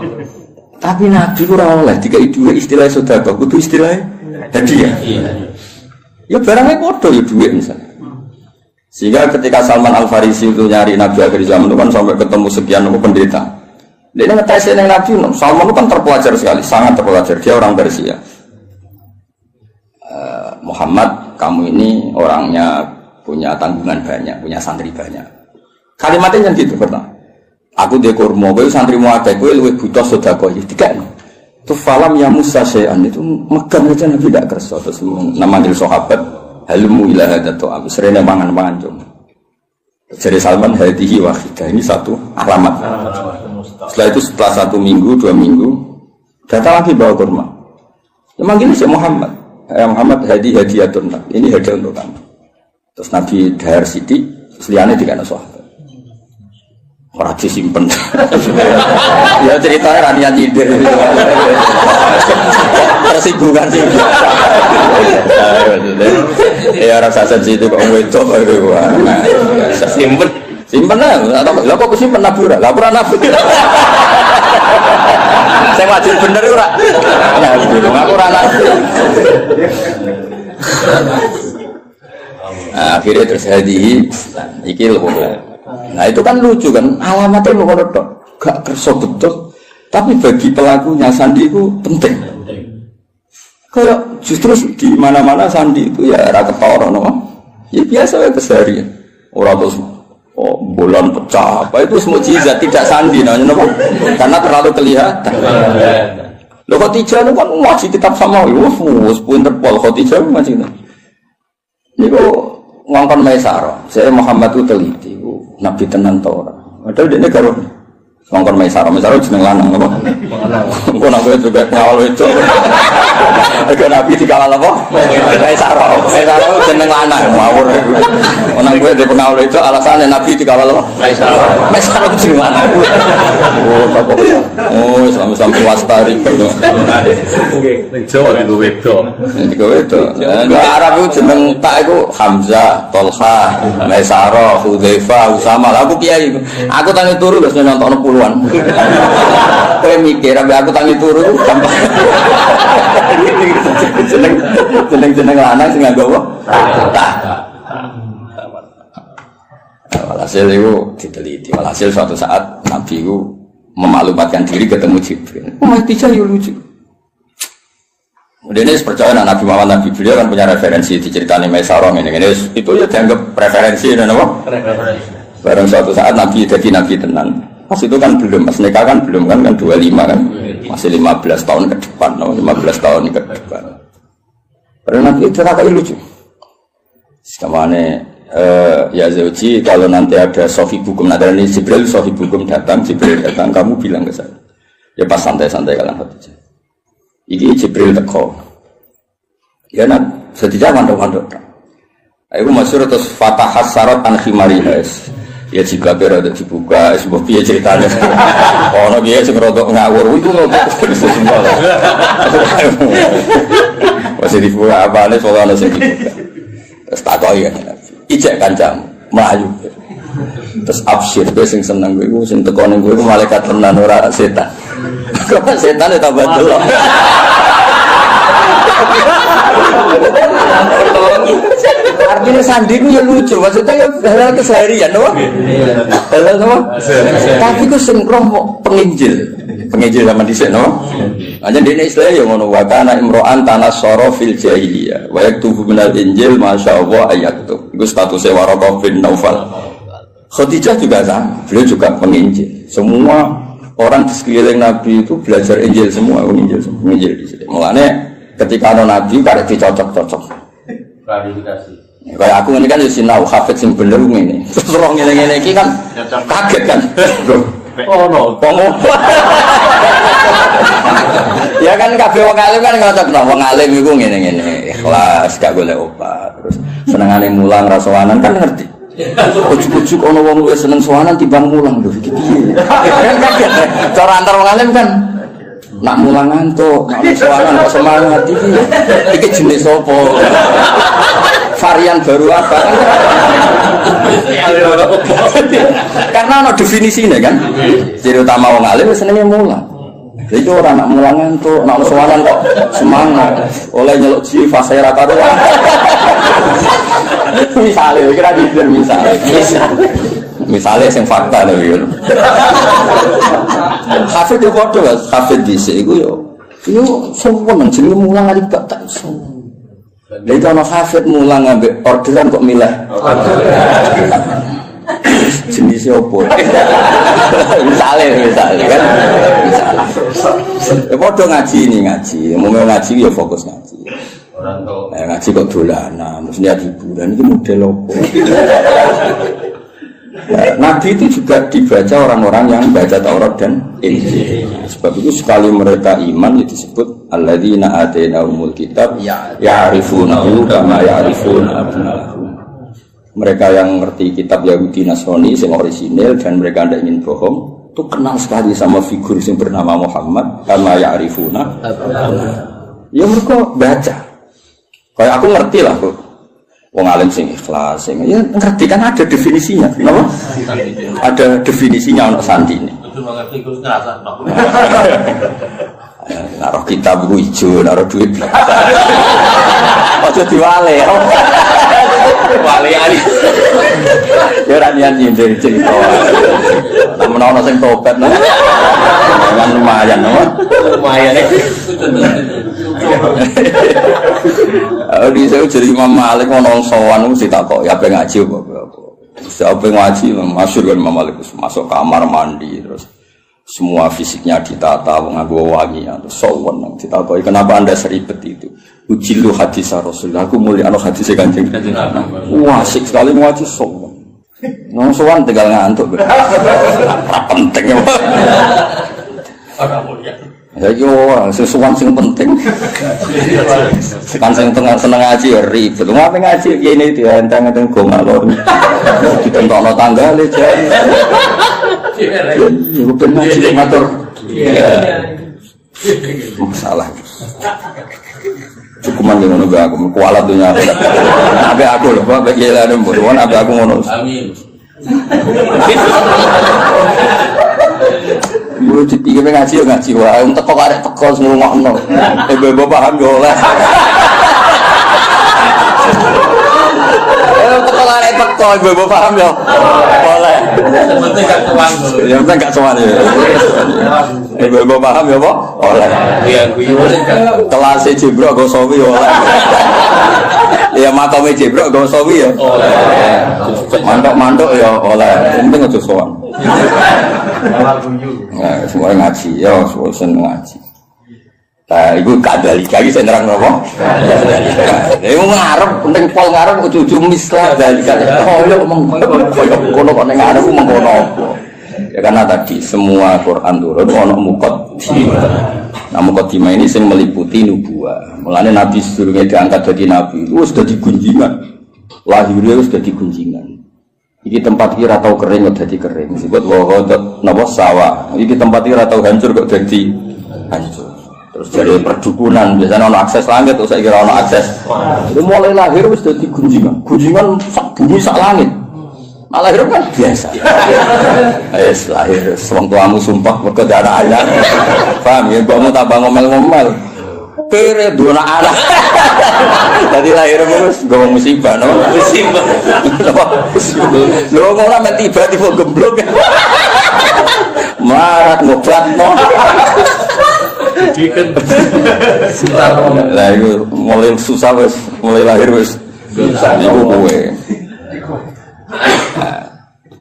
Tapi Nabi ora oleh dikai duwe istilah sedekah, kudu istilah hadiah. Iya. Ya barangnya padha ya duwe misalnya. Sehingga ketika Salman Al-Farisi itu nyari Nabi akhir zaman itu kan sampai ketemu sekian pendeta. Dia ngetes dengan Nabi, Salman itu kan terpelajar sekali, sangat terpelajar. Dia orang Persia. Muhammad, kamu ini orangnya punya tanggungan banyak, punya santri banyak. Kalimatnya yang gitu pertama. Aku dia kurma, gue santri mau ada, gue lebih butuh sedekah. Tiga no. Itu falam ya Musa sean itu megang aja Nabi tidak kerso. Terus nama dil sahabat halmu ilah hadatu am serena mangan cuma. Jadi Salman hadihi wahidah ini satu alamat. Setelah itu setelah 1 minggu 2 minggu datang lagi bawa kurma. Memang ini si Muhammad. Muhammad hadiyatun. Ini hadiah untuk kamu. Terus Nabi dahar sidik, seliane dikana sahabat. Orang disimpen. Ya ceritanya ranian ide. Tersinggungan sih. Ya rasa sensitif kok wedok itu. Simpen. Simpen lah. Lah kok simpen nabura? Laporan nabi. Saya wajib bener ora. Ya aku ora nabi. Akhirnya terus hadihi iki lho. Nah itu kan lucu kan, alamatnya ngono tok, gak kerso betul, tapi bagi pelakunya sandi itu penting. Kalau justru di mana-mana sandi itu ya rata ketara, no? Ya biasa ya keseharian. Orang terus bulan pecah, apa itu semua mukjizat tidak sandi, namanya no? Karena terlalu kelihatan. Lo Khadijah itu kan masih kitab sama, wus pinter pol Khadijah masih. Ini kok ngongkon Maisarah, saya Muhammad itu teliti. Nabi tenan ta ora. Padahal dene karo ngongkon Maisarah jeneng lanang apa? Engko nang kowe juga ngawal wedok. Aga Nabi dikawal apa? Maisarah jeneng lanang ngawur. Nang kowe dhe pengawal wedok alasane Nabi dikawal apa? Maisarah jeneng lanang. Oh, apa? Oh, sampe wastari kok. Ning Jawa digo wedok. Digo wedok. Arab itu jeneng tak iku Hamzah, Tolha, Maisarah, Hudzaifah, Usama. Aku kiai. Aku tangi turu wis nonton puluhan. Kowe mikir aku tangi turu gampang. Jeneng lanang sing nganggo apa? Walhasil itu diteliti. Walhasil suatu saat Nabi itu memaklumatkan diri ketemu Jibril. Khadijah ya lucu. Kemudian ini percaya Nabi Muhammad Nabi beliau kan punya referensi diceritani Maisarah ini itu ya dianggap referensi dan apa? Barang suatu saat Nabi jadi Nabi tenan. Pas itu kan belum, pas nikah kan belum kan 25 kan. Masih 15 tahun ke depan, 15 tahun ke depan. Padahal Nabi itu rakyat lucu. Sekamane ya Zauji kalau nanti ada sofi bukum nadani Jibril sofi bukum datang kamu bilang ke saya. Ya pas santai-santai kalian Khadijah. Iki Jibril teko. Ya nak sedijak mandok-mandok. Aku masyhur terus fatahas sarat an khimarihes. Ya jika berada dibuka, sebuah piye ceritanya. Ono piye sing rodok ngawur iku rodok semua. Masih dibuka apa nih soalnya sing dibuka. Terus takoki kan Nabi. Ijek kancamu melayu. Terus absyir kowe sing seneng kowe sing teko ning kowe malaikat tenan ora setan. Kok setan ya tambah delok. Artinya sandi ku ya lucu, maksudnya ya hal keseharian, apa? Hal apa? Tapi ku sing roh penginjil zaman dhisik, no? Aja dene istilah ya ngono wa kana imro'an tanassara fil jahiliyah wa yaktubu minal injil masyaallah ayaktub. Iku statusnya Waraqah bin Naufal. Khadijah juga sama, beliau juga penginjil. Semua orang di sekeliling Nabi itu belajar Injil semua, penginjil di sini. Mulane ketika ada Nabi karek dicocok-cocok. Klarifikasi. Kayak aku ini kan sinau hafid sing bener ngene. Terus ora ngene-ngene iki kan kaget kan. Oh no. Ya kan kabeh wong alim kan ngocok no, wong alim iku ngene-ngene, ikhlas gak golek obat. Terus senengane mulang ra sowanan kan ngerti. Ujuk-ujuk ana wong luwih seneng sowanan timbang mulang lho iki piye. Kan kaget. Cara antar wong alim kan nak mulang ngantuk, nak sowanan kok semangat iki jenis apa? Varian baru apa kan? Karena ada definisinya kan. Ciri utama wong alim senenge mulang. Jadi orang nak mulang ngantuk, nak sowanan kok semangat. Oleh nyeluk ji fase ra karo. Misale kira gitu misalnya sing fakta lho ya. Hafid yo padha Mas, hafid dhisik iku yo sombong jenenge mulang ali gak tak sombong. Lha ana hafid mulang ambek orderan kok milah. Jenis opo? Misale kan. Ya padha ngaji ini ngaji. Mau ngaji ya fokus ngaji. Orang tuh. Ngaji kok dolanan, mestinya hiburan ini model opo. Nabi itu juga dibaca orang-orang yang baca Taurat dan Injil. Sebab itu sekali mereka iman itu disebut alladzina atainahumul kitab ya'rifunahu kama ya'rifuna abna'ahum. Mereka yang ngerti kitab Yahudi Nasrani yang orisinil dan mereka tidak ingin bohong, itu kenal sekali sama figur yang bernama Muhammad kama ya'rifuna abna'ahum. Ya mereka baca. Kayak aku ngerti lah kok. Wong alim sing ikhlas, sing ya ngerti kan ada definisinya, kenapa? Ada definisinya untuk santine. Itu mengerti ku ngerasa no. Naruh kitab iku ijo, naruh duit. Aja diwale. Wale ali. Ya ora niat nyindir cerita. Namun ana sing tobat nah. Kan lumayan, no? Lumayan. Di saya jadi Imam Malik ngomong sowan mesti takok ya apa ngaji apa. Siapa ngaji masyhur kan Imam Malik masuk kamar mandi terus semua fisiknya ditata nganggo wangi terus sowan ditakoki kenapa Anda seribet itu. Ujilu hadis Rasulullah aku mulia anu hadis Kanjeng Nabi. Wah asik sekali ngaji sowan. Nang sowan tinggal ngantuk. Ora penting. Ora mulia. Ya yo sesuatu sing penting. Kan sing tengah seneng ngaji ya ribet. Ngapain ngaji kene dienteng-enteng go ngalor. Ditentokno tanggale jan. Yo ben ngaji ngatur. Masalah. Cukuman ngono gak aku kualat dunya. Abe aku lho, Pak iki lha mbok abe aku ngono. Amin. Yo dipikir ngaji yo ngaji wae teko karek teko ngrungokno. Ibu paham yo oleh. Teko karek teko ibu paham yo oleh. Penting gak tuang. Ya penting gak tuang ya. Ibu paham yo apa? Oleh. Iya kuwi kelas Jibril go sawi oleh. Ya makame Jibril go sawi yo oleh. Mantuk-mantuk yo oleh. Penting aja sowan. Nah, semua ngaji, ya, semua seneng ngaji. Nah, itu kadalik lagi saya nerang apa? Itu ngarep, penting pol ngarep, ujung-ujung mislah dari kadalik. Oh, ya, kono kok ngarep, mengkono apa? Ya karena tadi semua Quran turun, ono muqaddimah. Nah, muqaddimah ini yang meliputi nubuwah. Mulanya Nabi sebelumnya diangkat jadi Nabi, itu sudah digunjingan. Lahirnya sudah digunjingan. Iki tempat kira tau kering kok dadi kering. Disebut wahodot napa sawah. Iki tempat kira tau hancur kok dadi hancur. Terus dari perdukunan biasanya ono akses langit, terus saya kira ono akses. Itu mulai lahir wis dadi gunjingan. Gunjingan sak bumi sak langit. Nah, lahir kan biasa. Wis lahir wong tuamu sumpah mergo darah ayah. Paham ya, kamu tambah ngomel-ngomel. Kere dua anak. Tadi lahir terus gue musibah, no? Musibah. Lo orang men tiba-tiba gemblok. Marat ngobat, no? Lah itu mulai susah wes, mulai lahir wes. Iku kowe.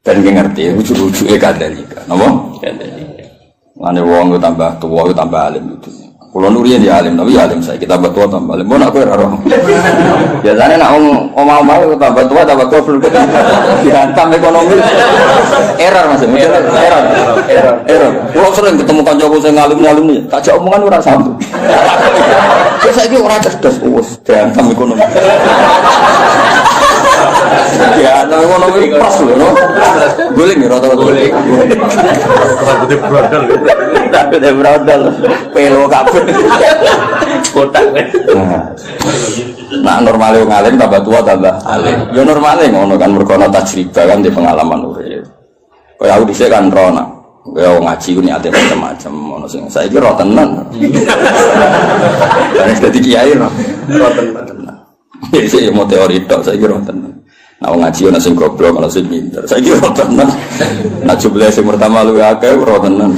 Dan ngerti, ujug-ujuge kadalika, napa? Mane wong tambah tuwa tambah alim itu. Kulo nurian ya alim, tapi alim saya kita tua tambah alim. Mau nak kau roh? Biasanya nak omah-omah tambah tua berikut dihantam ekonomi. Error maksudnya, error. Kulo sering ketemu kancaku sing ngalim nih, tak jauh omongan ora sambung. Terus saya orang cerdas, dihantam ekonomi. Ya, nah ekonomi pas loh, no? Boleh nggak rata-rata? Boleh. Rambutnya brodol, rambutnya brodol, pelo kabel, kotak. Nah normalnya ngalim tambah tua tambah alim. Ya normalnya ngono kan merkono tajribah kan di pengalaman urip. Kayak aku dhisik kan rono. Kayak ngaji ku niate macam-macam ono sing saiki ro tenan. Kan dadi kiai ro tenan. Iki mau teori tok saiki ro tenan. Nah ngaji ana sing goblok ana sing pinter. Saiki ro tenan. Nah jumlah sing pertama luwih akeh ro tenan.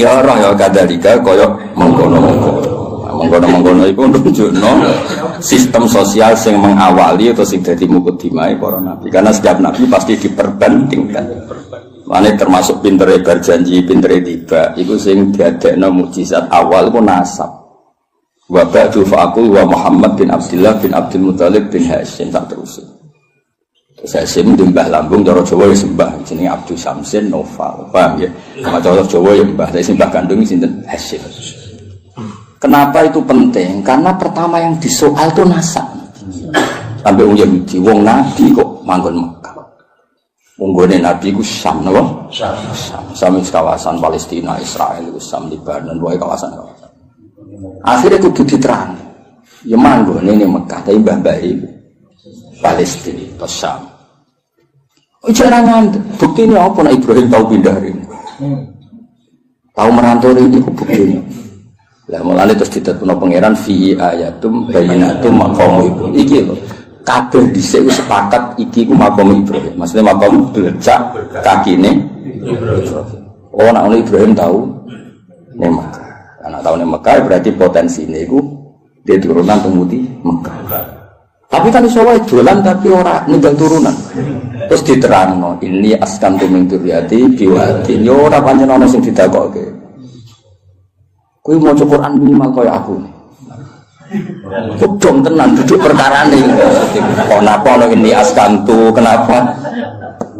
Ya ora ya kadalika kaya mengkono-mengkono iku nunjukno sistem sosial sing mengawali atau sing dadi mukadimah para nabi. Karena setiap nabi pasti diperbandingkan. Mane termasuk pintere berjanji, pintere tiba, iku sing diadekno mukjizat awal pun nasab. Wa ba'du fa'aqul wa Muhammad bin Abdullah bin Abdul Muthalib bin Hashim tak terus. Terus Hashim mbah lambung cara Jawa ya sembah jenenge Abdul Syamsin Noval. Paham ya? Sama cara Jawa ya mbah, tapi sembah kandung sinten Hashim. Kenapa itu penting? Karena pertama yang disoal itu nasab. Sampai wong Yahudi, wong Nabi kok manggon Mekah. Wong gone Nabi ku Syam napa? Syam kawasan Palestina, Israel, Syam, Lebanon, wae kawasan-kawasan. Akhirnya kudu diterang. Ya manggon ini Mekah, tapi mbah-mbah itu Palestina, atau Syam. Jangan bukti ini apa? Nah Ibrahim tahu pindah hari ini. Tahu merantau ini bukti. Lah mulane terus ditetuno pangeran fi ayatum bayyinatum maqam Ibrahim. Iki lho. Kabeh dhisik wis sepakat iki ku maqam Ibrahim. Maksudnya maqam belecak kakine Ibrahim. Oh nek Ibrahim tahu ning Mekah. Karena tahu ning Mekah berarti potensine iku dia turunan pemutih Mekah. Tapi kan iso wae dolan tapi ora ninggal turunan. Terus diterangno ini askantu min dzurriyyati biwadi. Yo ora pancen ana sing didakoke. Kowe maca Quran minimal kaya aku. Kudung tenan duduk perkarane. Kenapa ini askantu kenapa?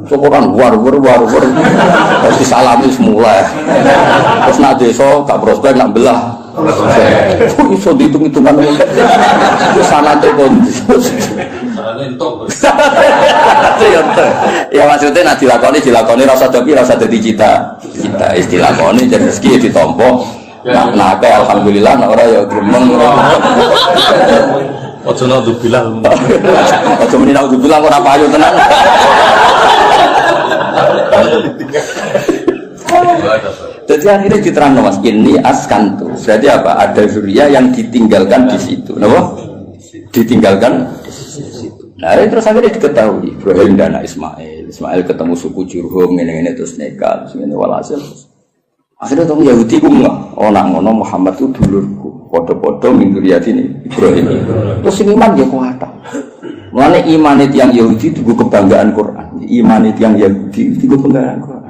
Quran war. Terus disalami semula. Terus nak desa gak prospek nak belah. Iso dihitung-hitungan. Wis sanate kon. Ya maksudnya nak dilakoni rasa tapi rasa dadi cita. Kita istilakoni jan rezeki ditampa. Nah, alhamdulillah ora ya gremeng. Ojo naudzubillah. Ojo muni naudzubillah ora payu tenan. Jadi akhirnya diterangkan Mas, ini askantu. Berarti apa? Ada zuriya yang ditinggalkan di situ. Kenapa? Ditinggalkan di situ. Nah, terus akhirnya diketahui Ibrahim dan Ismail. Ismail ketemu suku Jurhum, ini terus nikah, ini walhasil. Akhirnya orang Yahudi ku enggak, nak ngono Muhammad itu dulurku, podo-podo min dzurriyyati Ibrahim. Terus iman dia kuat. Mulane iman yang Yahudi itu kebanggaan Quran. Iman yang Yahudi itu kebanggaan Quran.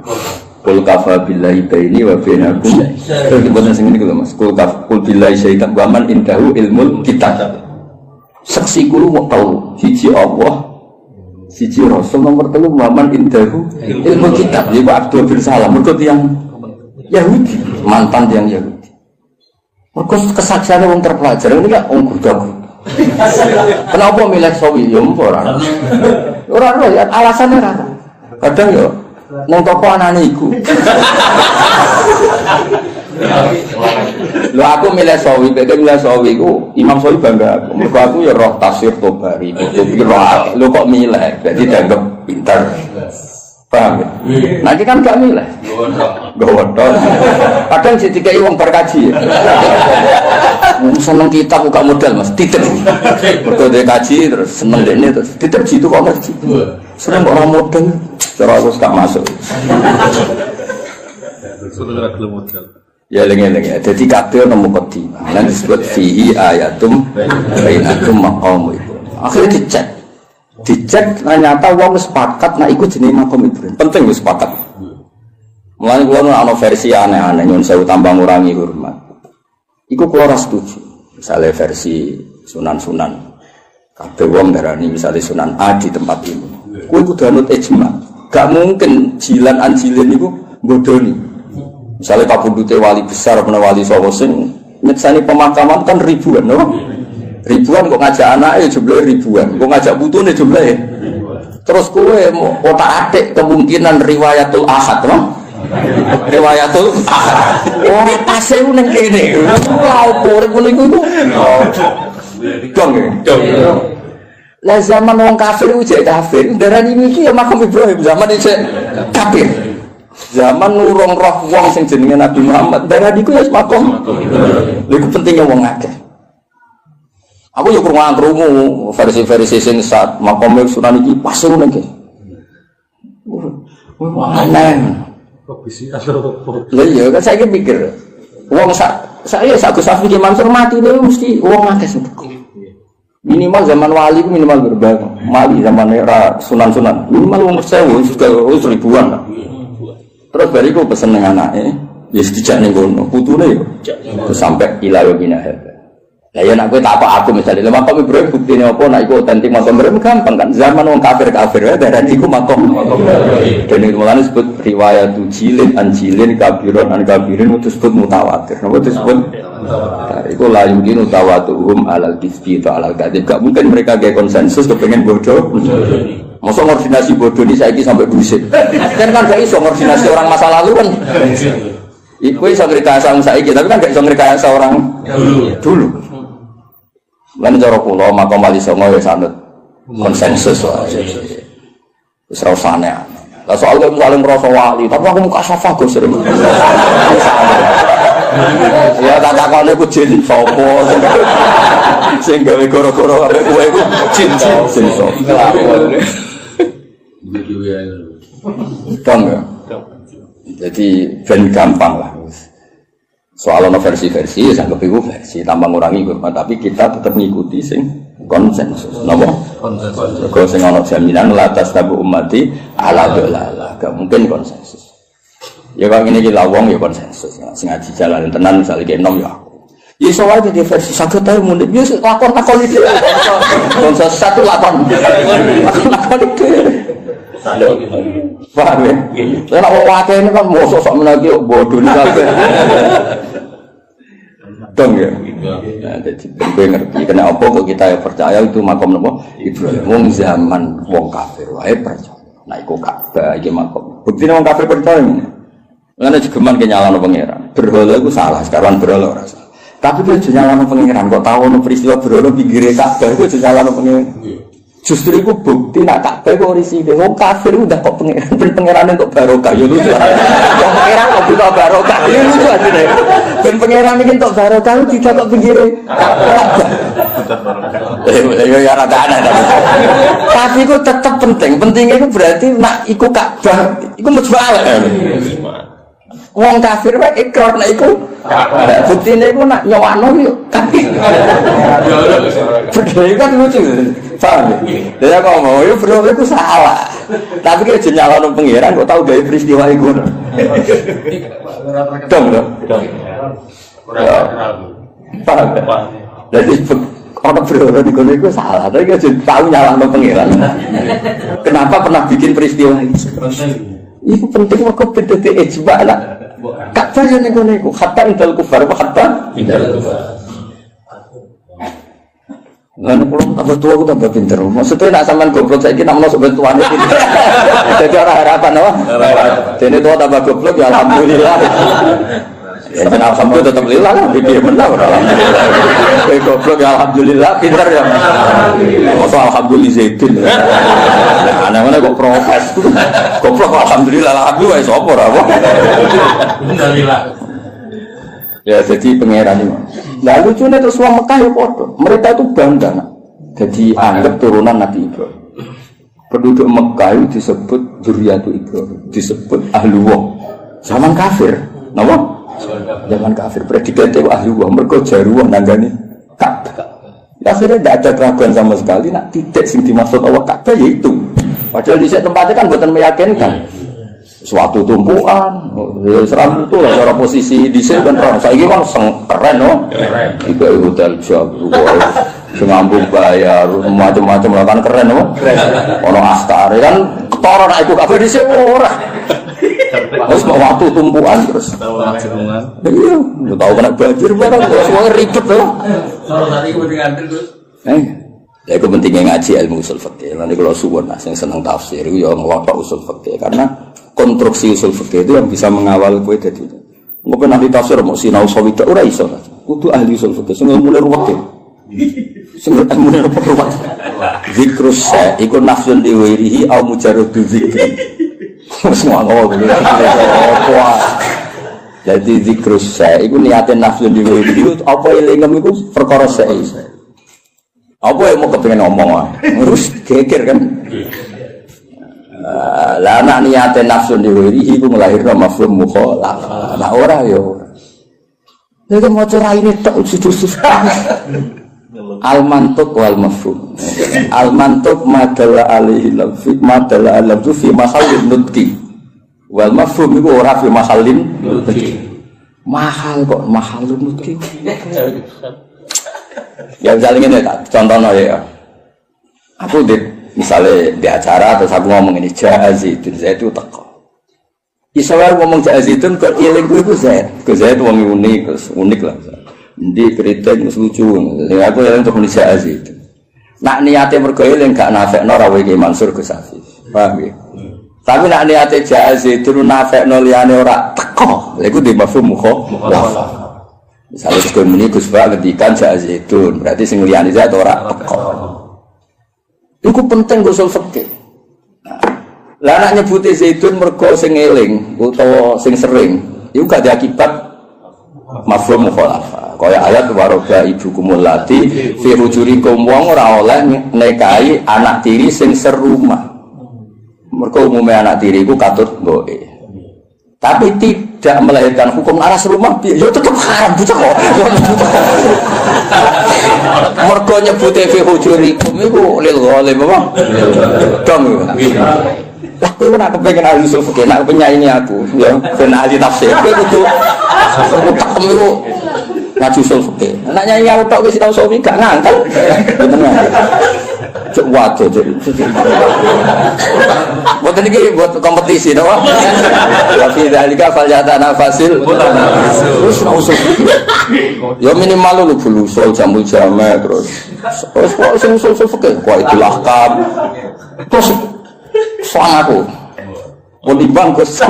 Qul kafa billahi baini wa bainakum. Terus dibuatnya sing niku lho Mas. Qul billahi syaitan wa man indahu ilmul kitab. Saksi kulo mau tahu siji Allah, siji Rasul, nomor 3 man indahu ilmul kitab. Iku Abdul bin Salam mergo tiyang Yahudi, mantan yang Yahudi. Mereka kesaksiannya orang terpelajar, ini kan orang gurda. Kenapa milih sawi? Ya orang. Orang ya alasannya rata. Kadang ya, nong toko anak-anak iku. Lho aku milih Sawi, beda milih Sawi ku Imam Sawi bangga aku. Mergo aku ya roh tafsir Tobari, kutubi roh. Lho kok milih? Berarti dianggap pinter. Paham ya? Nanti kan gak milih. Gawodok. Kadang sih dikai wong berkaji. Seneng kitab buka modal Mas, titip. Mergo dia kaji terus seneng dene terus titip jitu kok ngerti. Seneng orang modal, cara aku gak masuk. Ya lengi-lengi. Jadi kabeh nemu kodi. Lan disebut fihi ayatum bainatum maqam itu. Akhirnya dicek ternyata wong sepakat nek iku jenenge makom Ibrahim. Penting wis sepakat. Mulane kula ana versi aneh-aneh nyun sewu tambah ngurangi hormat. Iku kula ora setuju. Misale versi sunan-sunan. Kabeh wong darani misale Sunan A di tempat ini. Kuwi kudu anut ijma. Gak mungkin jilan anjilin niku bodoni. Misale kapundhute wali besar apa wali sapa sing nyeksani pemakaman kan ribuan, no? Ribuan kok ngajak anaknya jumlahnya ribuan, kok ngajak putune jumlahnya. Terus kowe mau otak-atik kemungkinan riwayatul ahad, no? Riwayatul ahad. Ora pase ning kene. Ora opo ngono iku. Dong. Lah zaman wong kafir ku jek kafir, darani iki ya makam Ibrahim zaman iki kafir. Zaman nurung roh wong sing jenenge Nabi Muhammad, darani ku ya makam. Lha iku pentingnya wong akeh. Aku yo krungu versi-versi sing saat makome Sunan iki pas ngono iki. Aneh. Kok bisa atau Lha iya kan saya mikir. Wong saya Gus Safi ki Mansur mati niku mesti wong akeh sing. Minimal zaman wali ku minimal berbang. Mali zaman era sunan-sunan. Minimal wong 1000 wis ribuan lah. Terus bariku pesen ning anake, ya dijak ning kono. Putune yo terus sampai ila yomina hada. Lah ya nek kowe tak apa aku misale lha makam Ibrahim buktine apa nek iku otentik makam Ibrahim gampang kan. Zaman wong kafir-kafir wae darah iku makam. Dene mulane disebut riwayat jilin anjilin kabiron an kabirin itu disebut mutawatir. Napa disebut mutawatir? Iku la yumkin tawatuhum alal kisbi ta alal kadhib. Gak mungkin mereka gawe konsensus kepengin bodoh. Masa koordinasi bodoh ini saiki sampai buset. Kan gak iso koordinasi orang masa lalu kan. Iku iso ngrekayasa saiki tapi kan gak iso ngrekayasa orang dulu. Lan cara kula makam wali songo ya sanut konsensus wae. Wis ora usane. Lah soal kowe paling ngrasa wali, tapi aku muka safah Gus sering. Ya tak takone ku jin sapa. Sing gawe goro-goro arek kowe iku jin sapa. Tong ya. Jadi ben gampang lah. Soal ono versi-versi, ya sanggep iku versi tambah ngurangi hormat, tapi kita tetap ngikuti sing konsensus. Napa? Konsensus. Kok sing ono jaminan la tastabu ummati ala dolala, gak mungkin konsensus. Ya kok ngene iki lawong ya konsensus. Sing ngaji jalan tenan misale ki enom ya aku. Ya iso wae di versi saged ae mundhut. Ya lakon iki. Konsensus satu lakon. Lakon iki. Paham ya? Lah nek wae ini kan mosok sok menaki bodoh kabeh. Dong ya. Nah, jadi gue ngerti kena apa kok kita percaya itu makam napa Ibrahim. Wong zaman wong kafir wae percaya. Nah iku Ka'bah iki makam. Buktine wong kafir percaya ngene. Lan jegeman ke nyalano pangeran. Berhala iku salah, sekarang berhala ora salah. Tapi dia nyalano pangeran kok tahu ono peristiwa berhala pinggire Ka'bah iku nyalano pangeran. Justru itu bukti nak Ka'bah kok risih deh. Wong kafir udah kok pangeran untuk barokah. Ya lucu. Wong pangeran kok buta barokah. Ya lucu aja deh. Ben pangeran iki untuk barokah tidak kok pinggire. Ya rada aneh. Tapi itu tetap penting. Pentingnya itu berarti nak iku Ka'bah, iku mujmalah. Wong kafir wae ikrar nek iku. Buktine iku nak nyowakno yo kafir. Bedhe kan lucu. Paham ya? Kok mau yo bro iku salah. Tapi ki jeneng nyalano pangeran kok tau gawe peristiwa iku. Dong. Paham. Jadi orang bro di kono iku salah. Tapi ki tau nyalano pangeran. Kenapa pernah bikin peristiwa ini? Itu penting kok beda ijma lah. Ka'bah yang niku hatta indal kufar apa hatta indal kufar. Lalu kalau tambah tua aku tambah pinter. Maksudnya nak sampean goblok saiki nak masuk bantuan iki. Jadi ora harapan apa? Dene tua tambah goblok ya alhamdulillah. Ya jeneng alhamdulillah tetep lillah lah piye menang alhamdulillah. Kowe goblok ya alhamdulillah pinter ya. Masa alhamdulillah Zaidin. Nah, ana-ana kok protes. Goblok alhamdulillah sapa ora apa. Alhamdulillah. Ya jadi pangeran ini. Nah lucunya terus wong Mekah ya padha. Mereka itu bangga nak. Jadi anggap turunan Nabi Ibrahim. Penduduk Mekah itu disebut Dzurriyyatu Ibrahim, disebut Ahlullah. Zaman kafir, napa? Zaman kafir predikatnya Ahlullah, mergo jaruah nanggani Ka'bah. Akhirnya tidak ada keraguan sama sekali, nak titik sing dimaksud Allah Ka'bah yaitu. Padahal di tempatnya kan bukan meyakinkan. Suatu tumpuan, seram itu lah cara posisi di sini kan orang. Saya kan keren, no? Tiga hotel Jawa, sengambung bayar, macam-macam lah kan keren, no? Orang Astari kan ketara nak ikut apa di sini orang. Terus mau waktu tumpuan terus. Iya, tahu kena banjir barang, semuanya ribet loh. Kalau tadi gue diantar terus. Ya itu pentingnya ngaji ilmu usul fikih. Nanti kalau suwon yang senang tafsir itu ya ngelokok usul fikih karena konstruksi usul fikih itu yang bisa mengawal kue jadi. Mungkin nanti tafsir mau sinau sawidak ora iso. Kudu ahli usul fikih sing mulai ruwet. Sing mulai ruwet. Zikrus sa iku nafsun diwirihi au mujarradu zikri. Semua ngomong dulu. Jadi zikrus sa iku niatin nafsun diwirihi apa ilingem iku perkara sa. Apa yang mau kepengen ngomong terus geger kan lah anak niatnya nafsu diwiri itu melahirkan mafhum mukhalafah nah ora ya ora itu mau cerai ini tak susah al-mantuq wal mafhum al-mantuq madalla alaihi lafzi madalla al-lafzu fi mahallin nutqi wal mafhum itu ora fi mahallin nutqi mahal kok mahallun nutqi ya misalnya ini contohnya ya aku misalnya di acara terus aku ngomong ini Zaidun itu teko isawar ngomong Zaidun kok iling itu Zaid wong unik lah di keriting lucu aku yang untuk menulis Zaidun nak niatnya mergo iling gak nafekno rawe Ki Mansur Gus Hafiz paham ya tapi nak niatnya Zaidun nafekno liyane ora teko lha iku di mafhum mukhalafah. Misalnya sekolah ini Gus Pak ngedikan Zaidun, berarti sing liyane zat ora teko. Iku penting usul fikih. Lah nek nyebuti Zaidun mergo sing eling utawa sing sering, iku gak diakibat mafhum mukhalafah. Kaya ayat waroga ibukumul lati fi hujurikum wong ora oleh nikahi anak tiri sing serumah. Mergo umume anak tiri iku katut mboke. Tapi tidak melahirkan hukum aras rumah, ya tetap haram buta kok. Mergo nyebut fi hujurikum iku lil ghalim apa? Dong. Lah kowe ora kepengin ahli usul fikih, nek penyanyi aku, ya ben ahli tafsir. Kowe kudu utak iku ngaji usul fikih. Nek nyanyi aku tok wis tau sowi gak ngangkel. Bener. Cuk waduh cuk. Boten iki buat kompetisi to. Tapi dalika falyatana fasil. Terus usul. Ya minimal lu bulu usul jamul jame terus. Terus usul fikih kuwi dilahkam. Terus soal aku. Ponimbang Gus.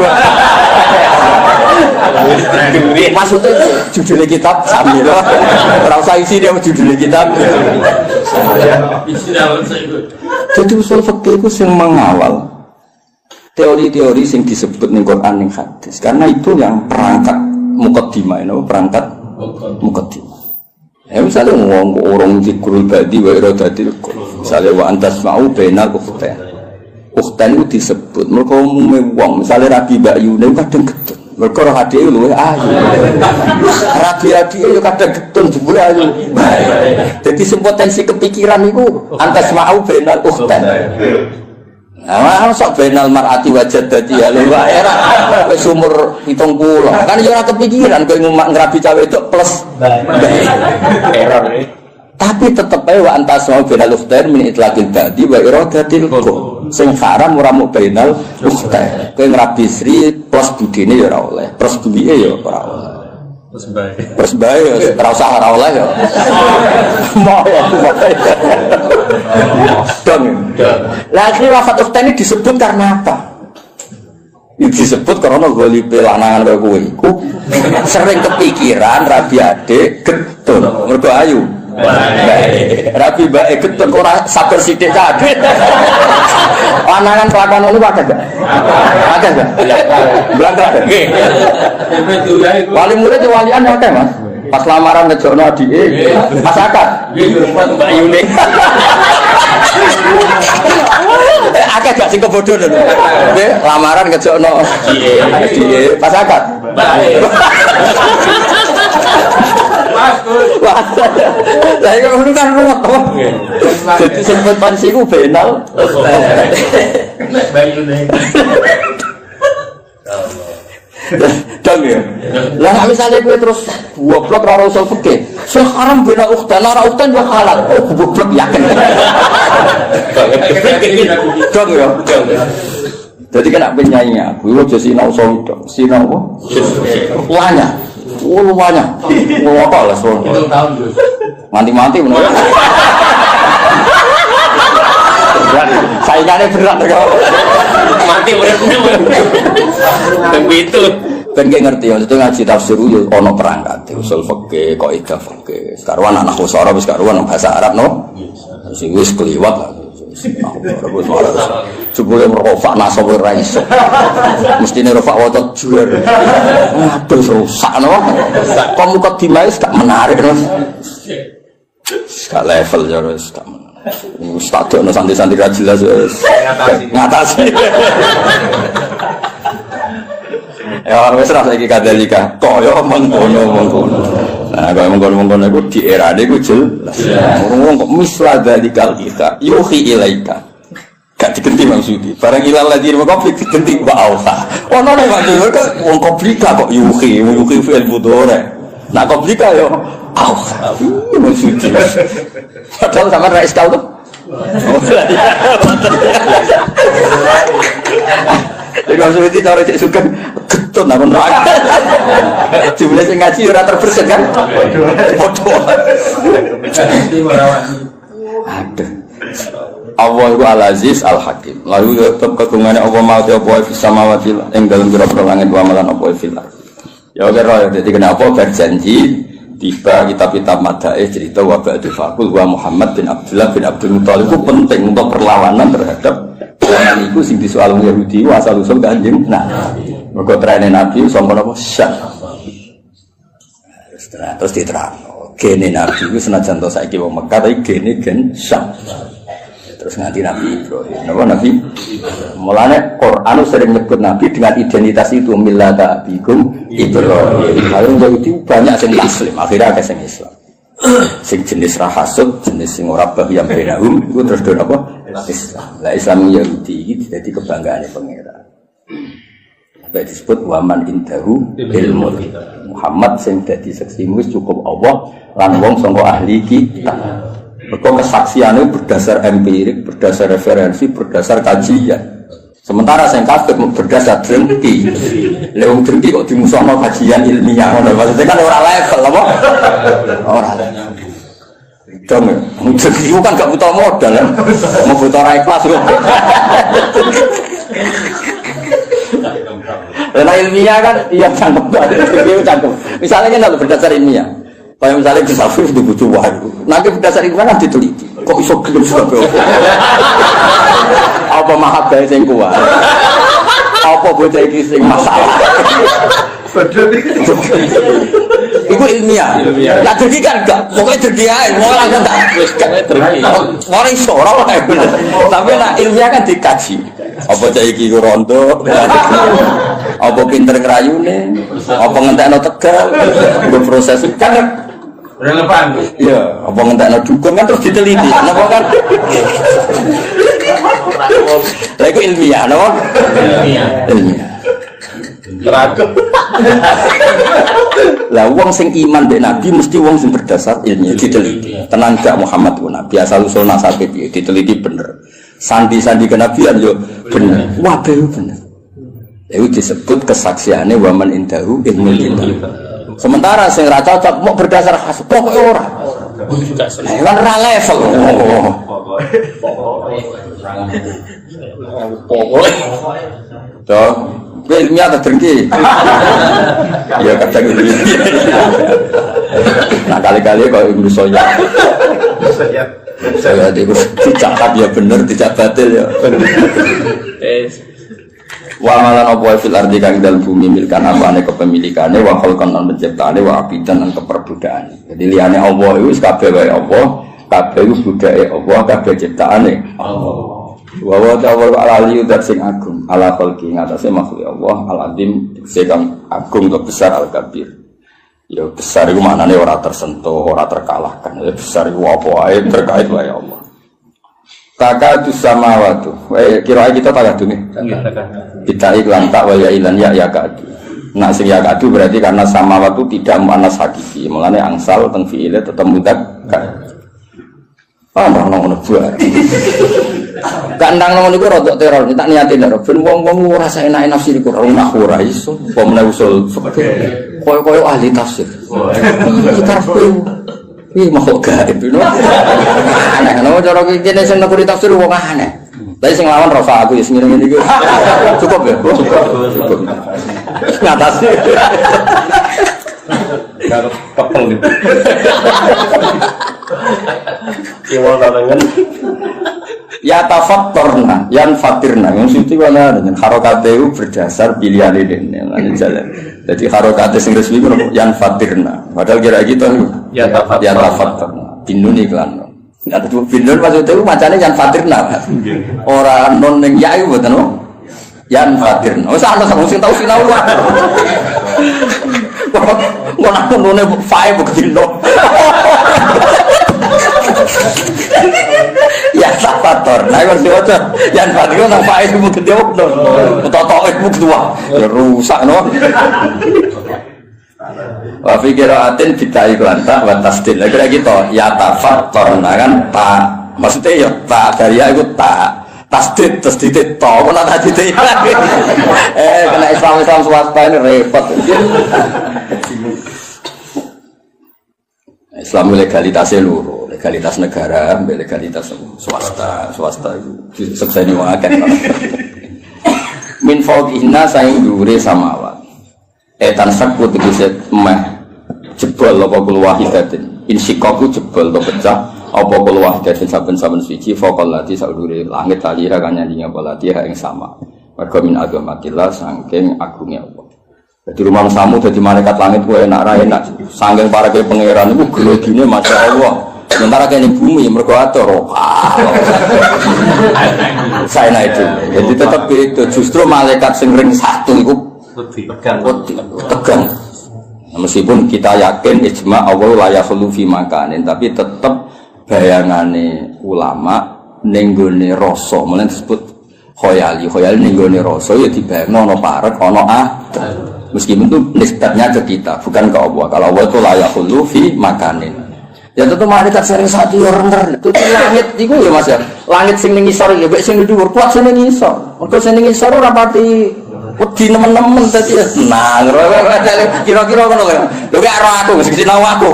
Maksudnya judulnya kitab sambil ora usah isi dia judulnya kitab. Jadi usul fikih itu sing mengawal teori-teori sing disebut ning Quran ning hadis. Karena itu yang perangkat muqaddimah itu perangkat muqaddimah. Ya misalnya ngomong orang zikrul badi wa iradatil misalnya wa antasma'u bainal ukhtain. Ukhtain itu disebut mereka umumnya wong misalnya Rabi Mbak Yune kadang getun mereka roh hadiah itu ayu Rabi itu kadang getun jebule ayu jadi potensi kepikiran itu antasma'u bainal ukhtain. Nah, sok benal mar'ati wajad dadi ya lho era wis umur 70. Kan yo ora kepikiran kowe ngrabi cawe itu plus error. Tapi tetep ae wa antas mau benal ukhtair min itlaqil badi wa iradatil qul. Sing haram ora mung benal ukhtair. Kowe ngrabi sri plus budine ya ora oleh, plus duwike ya ora oleh. Terus bae ora usah ora oleh ya. Mau ya. Dong. Lah akhirnya wafat ukhtain ini disebut karena apa? disebut karena golipe lanangan kaya kowe iku sering kepikiran rabi adik getun mergo ayu. Rabi bae getun ora sabar sithik kabeh. Lanangan kelakuan ngono wae gak? Ada gak? Belakang ada. Nggih. Wali murid walian akeh, Mas. Pas lamaran ngejokno adike, pas akad. Mbak Yune. Akeh gak sing kebodoh lho. Nggih, lamaran ngejokno adike, pas akad. Wah, lah iki ngono kan ruwet to. Dadi sempet pansiku benal. Nek Bayune. Dong ya. Lah misalnya gue terus goblok ora usul fikih. Sekarang bina ukhtan ora ukhtan yo halal. Oh goblok yakin. Dong ya. Jadi kena penyanyi aku yo sinau usul tok. Sinau apa? Lanya. Oh lumayan. Oh apa lah soal. Itu tahun Gus. Mati-mati menurut. Saingannya berat kok. Mati beratnya. Begitu. Ben gak ngerti maksudnya ngaji tafsir yo ono perangkat usul fikih, kaidah fikih. Sekarang anak usara wis karuan bahasa Arab no. Sing wis kliwat lah. Jebule merofak nasab ora iso. Mestine rofak waca juar. Aduh rusak no. Kok muka dimais gak menarik no. Gak level ya wis gak menarik. Wis tak dono santai-santai ra jelas wis. Ngatasi. Ya wis ra saiki kadalika. Kaya mengkono-mengkono. Nah, kaya mengkono-mengkono iku di era iku jelas. Wong kok misla dalikal kita yuhi ilaika. Gak digenti maksudnya. Barang ilal ladzi konflik digenti wa auha. Ono nek maksud wong komplika kok yuhi fi'il mudhari. Nah komplika yo auha. Maksudnya. Padahal sama ra iskal tuh. Jadi maksudnya itu cara cek suka getun apa neraka. Jumlah sing ngaji ora terbersit kan? Bodoh. Aduh. Allah itu Al-Aziz Al-Hakim. Lalu tetap kegungannya Allah mau apa fi samawati ing dalem pira-pira langit wa malan apa fil. Ya kira jadi kenapa berjanji tiba kitab-kitab madaih cerita wa ba'du faqul wa Muhammad bin Abdullah bin Abdul Muthalib itu penting untuk perlawanan terhadap orang itu sing disoal Yahudi asal usul Kanjeng Nabi. Mergo trene Nabi sangka napa syah. Terus diterangno gene Nabi itu senajan to saiki wong Mekah tapi gene gen syah. Terus nganti Nabi Ibrahim. Napa Nabi? Mulane Quran sering nyebut Nabi dengan identitas itu millata abikum Ibrahim. Lalu Yahudi banyak sing muslim, akhirnya ada sing Islam. Sing jenis rahasud, jenis sing ora bahiyam benahum itu terus do apa? Islam. Lah Islam Yahudi iki dadi kebanggaane pangeran. Sampai disebut waman indahu ilmu. Muhammad sing dadi saksi wis cukup Allah lan wong sangka ahli kitab. Mereka kesaksiannya berdasar empirik, berdasar referensi, berdasar kajian. Sementara saya kafir berdasar drengki. Leung drengki kok dimusuhkan kajian ilmiah. Maksudnya kan orang level, apa? Orang level. Dong, drengki itu kan gak butuh modal, ya? Mau butuh raih kelas. Karena ilmiah kan, iya cangkem. Misalnya kan berdasar ilmiah. Kayak misalnya di Safir itu butuh wahyu. Nanti berdasar itu kan diteliti. Kok iso gelem sebab apa mahabbah sing kuat? Apa bocah iki sing masalah? Iku ilmiah. Lah dadi kan enggak, pokoke dadi ae, ora enggak. Wis gak dadi. Ora iso ora wae. Tapi nek ilmiah kan dikaji. Apa cah iki ku rondo? Apa pinter ngrayune? Apa ngentekno tegal? Proses kan Relevan. iya, apa ngentekno dukun kan terus diteliti. Napa kan? Lah iku ilmiah, napa? Ilmiah. Teragam. Lah wong sing iman mbek Nabi mesti wong sing berdasar ilmiah diteliti. Tenan gak Muhammad ku Nabi asal usul nasabe piye diteliti bener. Sandi-sandi kenabian yo bener. Wah, bener. Itu disebut kesaksiannya waman indahu ilmu kitab. Sementara sing ra cocok mau berdasar khas pokoke ora. Kan ora level. Pokoke. Toh, Kowe ilmiah ta drengki. Ya kadang gitu. Nah kali-kali kok Ibnu Soya. Saya itu dicatat ya bener, tidak batil ya. Wa malan apa fil ardi kang dalem bumi milkan apane kepemilikane wa khalqan lan penciptaane wa abidan lan keperbudaane. Jadi liyane Allah iku wis kabeh wae Allah, kabeh iku budake Allah, kabeh ciptaane Allah. Wa wa ta'ala al-ali dat sing agung, ala khalqi ngatasé makhluk Allah, al-azim sing agung kok besar al-kabir. Ya besar iku maknane ora tersentuh, ora terkalahkan. Ya besar iku apa wae terkait wae Allah. Takadu samawatu. Kira kita takadu nih. Kita iklan tak wa ya ilan ya kadu. Nak sing ya kadu berarti karena samawatu tidak muannas hakiki. Mulane angsal teng fiile tetep mudzakkar. Ndang ngono buat. Kandang ngono iku rodok teror, tak niatin lho. Ben wong-wong ora enak nafsi iku ora iso. Apa meneh usul koyo ahli tafsir. Kita ini makhluk gaib itu aneh, kenapa cara kini yang nak tafsir wong aneh tapi yang lawan Rafa aku ya sengirang ini cukup ya? Cukup ngatasi Gak kepel gitu Iwal larangan ya tafaktorna, yan fatirna yang suci mana dengan harokat itu berdasar pilihan ini jalan jadi harokat yang resmi itu yan fatirna padahal kira gitu ya tafaktorna binun iklan ada tuh binun maksudnya itu macamnya yan fatirna orang non yang ya itu betul yan fatirna oh sana sama sih tahu sinau lah kok nak nonnya fae begitu ya sapator, nah kalau diwaca, yang paling orang faid itu gede waktu, toto itu dua, rusak no. Wafigiraatin kita iklan tak batasdil, kira gitu, ya tafator, nah kan tak, maksudnya ya tak dari aku tak, tasdid to, mana tadi itu? Kena Islam swasta ini repot. Islam legalitasnya luruh, legalitas negara, legalitas swasta itu sekseni wong akeh. Min fawqihna saing dhuwure samawat. Etan sakut tegese meh jebol apa kul wahidatin. Insikaku jebol to pecah apa kul wahidatin saben-saben suci faqal lati sak dhuwure langit talira kan nyandingi apa lati ing sama. Mergo min agamatillah saking agungnya Allah. Jadi rumah samu jadi malaikat langit gue enak sanggeng para ke pangeran itu gelogine masya Allah sementara kayak di bumi mereka atur saya naik itu jadi tetap itu justru malaikat sing ring satu itu tegang meskipun kita yakin ijma Allah la yakhlu fi makanin tapi tetap bayangane ulama nenggone rasa mulane disebut khoyali nenggone rasa ya dibayangno ana parek ana meskipun itu nisbatnya ke kita, bukan ke Allah. Kalau Allah itu layak hulu fi makanin. Ya tentu malaikat sering satu orang itu langit itu ya mas ya. Langit sing ngisor ya, baik sing dhuwur kuat sing ngisor. Mergo sing ngisor ora pati wedi nemen-nemen dadi nah kira-kira ngono kan. Lho gak ora aku sing sinau aku.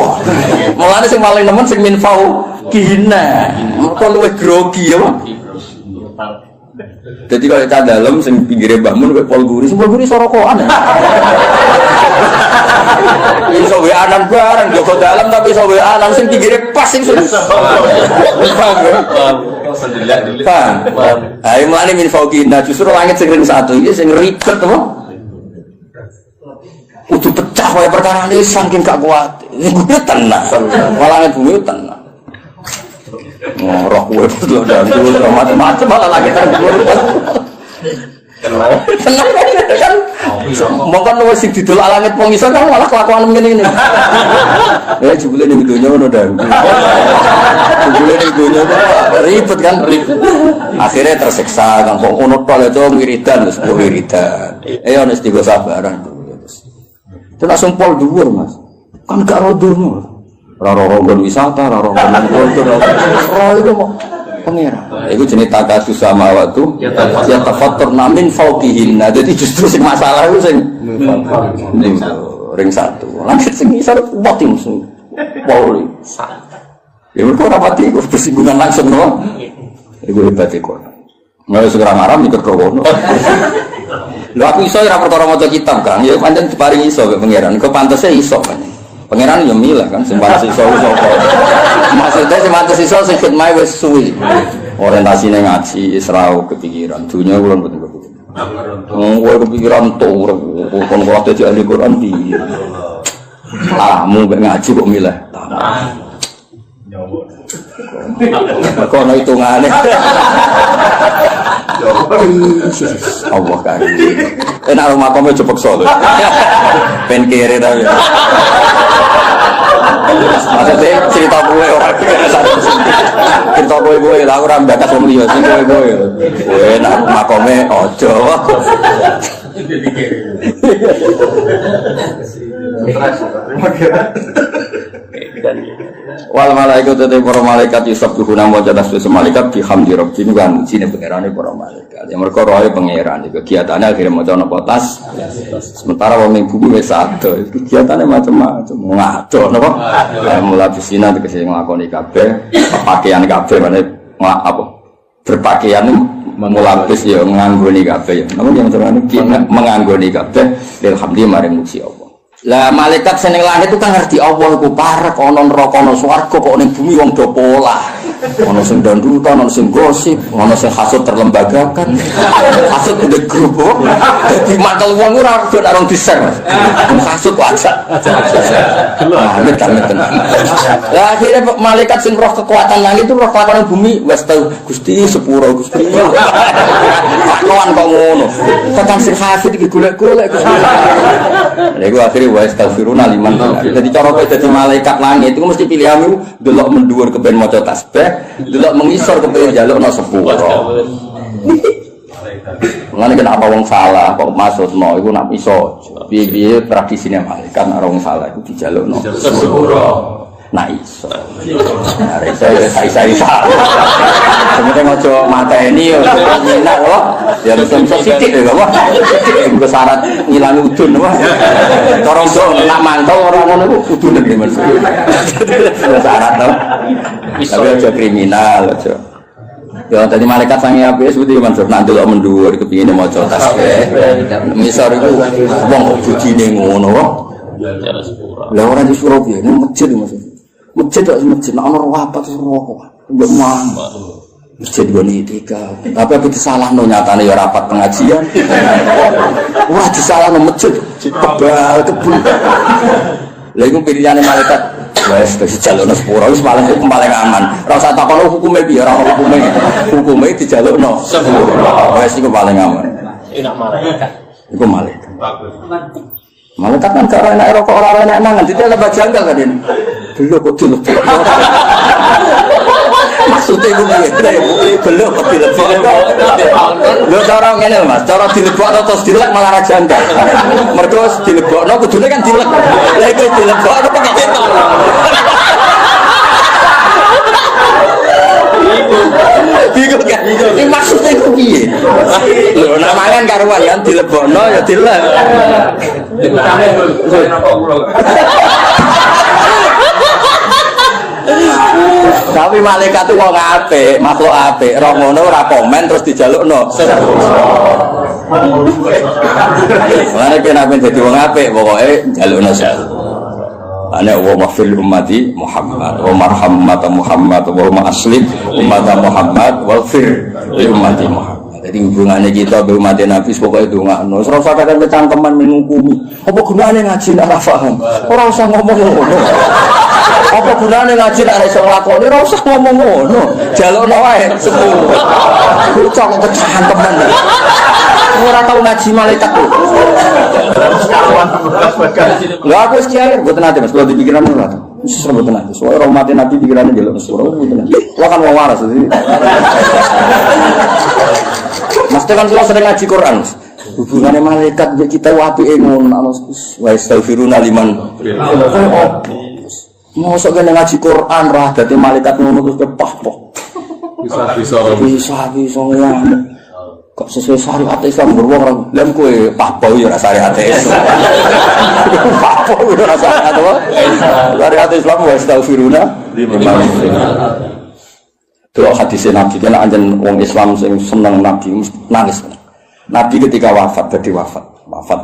Mulane sing paling nemen sing minfau kina. Mergo luwih grogi ya. Jadi kalau kita dalam sing pinggirnya bangun kayak Pol Guri sorokoan ya. Iso anan bareng Joko dalam tapi iso anan sing pinggirnya pas sing sudah. Paham. Ayo mulane min fauqina justru langit sing ring satu iki sing ribet apa? Kudu pecah wae perkara ini saking gak kuat. Kudu tenang. Langit bumi tenang. Roh gue betul dan macam-macam malah lagi tenang kan mungkin lu sing didol langit pengisor kan malah kelakuan begini ya jebule ning donya ngono dan jebule ning donya ribet kan akhirnya tersiksa kan kok ngono tok itu wiridan wis wiridan ana istighfar sabaran itu langsung pol dhuwur mas kan gak rodono raro-raro wisata, raro-raro kultur, raro itu mau pengira. Itu jenis takatu sama waktu. Ya tafatur namin fauqihin. Nah, jadi justru sing masalah itu sing ring satu. Langit sing isar boting sing poli. Ya mereka rapati itu bersinggungan langsung no. Itu hebat Quran. Nggak segera marah mikir krowono. Lho aku iso ora perkara maca kitab Kang, ya pancen diparingi iso ke pangeran. Kok pantese iso kan. Pangeran yo milah kan sing pantes iso sapa. Maksudnya sing pantes iso sing khidmah wis suwi. Orientasine ngaji Isra kepikiran, dunya kula mboten kepikiran. Kowe kepikiran to kon kok dadi ahli Quran di. Mu ngaji kok milah. Kok ono hitungane. Allah kan. Enak rumah kamu cepet solo. Pen kere ta. Maksudnya cerita gue orang cerita gue lah orang bakas wong liya sing gue. Kowe enak rumah kamu ojo. Wal malaikat te para malaikat yusabbihuna wa tasbihu malaikat bihamdi rabbihim kan sine pangerane para malaikat. Ya mergo roe pangeran iki kegiatane akhire maca napa tas. Sementara wong ning bumi wis ado, kegiatane macam-macam. Ngado napa? Mulai bisina tegese nglakoni kabeh, pakaian kabeh mane apa? Berpakaian mulapis ya nganggoni kabeh ya. Napa yang terane menganggoni kabeh alhamdulillah maring muji Allah. Lah malaikat seneng langit itu kan ngerti Allah iku parek ana neraka ana swarga kok ning bumi wong do pola. Ana sing dandutan, ana sing gosip, ana sing hasud terlembagakan. Hasud gede grup. Dadi mantel wong ora do arung di-share. Hasud wajar. Amit tenan. Lah akhire malaikat sing roh kekuatan langit itu roh kekuatan bumi wis tau Gusti sepuro Gusti. Kawan kok ngono. Tekan sing hafid iki golek-golek Gusti. Lha iku akhire wa astaghfiruna liman. Jadi cara kowe dadi malaikat langit itu mesti pilihanmu delok menduwur kepen maca tasbih, delok mengisor kepen njalukna sepuro. Mulane kenapa wong salah kok maksudno iku nak iso. Piye-piye tradisine malaikat nek wong salah iku dijalukno sepuro. Nah iso. Arek saya sebenarnya ngojo mateni yo minat kok. Ya mesti sithik lho kok. Sithik kok syarat ngilangi udun apa. Cara ndok nak mantau ora ngono iku udun iki Mas. Syarat to. Tapi aja kriminal aja. Ya tadi malaikat sange apik seperti Mansur nak delok mendur kepingine maca tasbih. Misor iku wong kok bujine ngono kok. Lah ora di Surabaya ini masjid maksudnya. Masjid tak masjid, nak orang apa terus rokok, enggak mau. Masjid gue nih tiga, tapi aku disalah no nyatanya ya rapat pengajian. Wah disalah no masjid, tebal kebun. Lalu pilihannya malaikat, wes kasih jalur no sepuluh, wes paling aman. Rasa takon hukumnya biar orang hukumnya di jalur no sepuluh, wes itu paling aman. Enak malaikat. Itu malaikat. Malaikat kan gak enak rokok orang enak mangan, jadi ada janggal kan ini. Belum kok dilebok. Maksudnya itu belum kok dilebok. Lo cara ngene Mas, cara dilebok atau dilek malah ra janggal. Mergo dilebokno kudune kan dilek. Lah iku dilebok apa pakai beton. Bingung kan? Ini maksudnya itu piye? Lho nek mangan karuan kan dilebokno ya dilek. Tapi malaikat itu wong apik, makhluk apik, ora ngono ora komen terus dijalukno. Mulane kena ben dadi wong apik pokoke jalukno sak. Ana wa mafil ummati Muhammad wa marham ummata Muhammad wa aslim ummata Muhammad wa fir ummati Muhammad. Jadi hubungannya kita be umat Nabi pokoknya ndongakno. Ora usah kadang kecangkeman menghukumi. Apa gunane ngaji nek ora paham? Ora usah ngomong ngono. Apa gunane ngaji nek ora iso nglakoni? Ora usah ngomong ngono. Jalukno wae sepuluh. Kucok kecangkeman. Ora tau ngaji malaikat. Lah aku sekian mboten ate Mas, kalau dipikiran ora. Wis mboten ate. Soale umat Nabi pikirane njaluk sepuluh mboten. Lah kan wong waras iki. Mas kan kalau sering ngaji Quran, hubungannya malaikat kita apike ngono, wa astaghfiruna liman. Mosok kene ngaji Quran ra dadi malaikat ngono terus kepah-pah. Bisa ngene. Kok sesuai syariat Islam beruang orang lem kue pahpau ya syariat Islam. Pahpau ya syariat apa? Syariat Islam wa astaghfiruna liman. Delok hadis Nabi kan anjen wong Islam sing seneng Nabi nangis. Nabi ketika wafat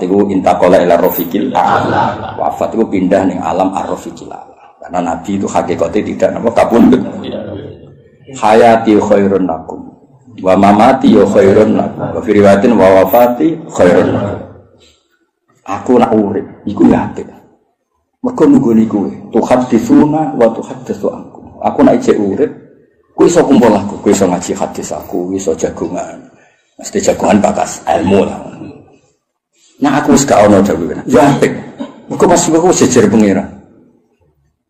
itu intaqala ila rafiqil a'la. Wafat itu pindah ning alam ar-rafiqil a'la. Karena Nabi itu hakikatnya tidak kabundut. Hayati khairun lakum wa mamati ya khairun lakum. Wa fi riwayatin wa wafati khairun lakum. Aku nak urip iku ya apik. Mergo nunggoni kowe, tuhaditsuna wa tuhaditsu aku. Aku nak ijek urip, kowe iso kumpul aku, kowe iso ngaji hadis aku, iso jagongan. Mesti jagongan bakas ilmu lah. Nah aku wis gak ono dawuh. Ya apik. Mergo pas aku jejer pangeran.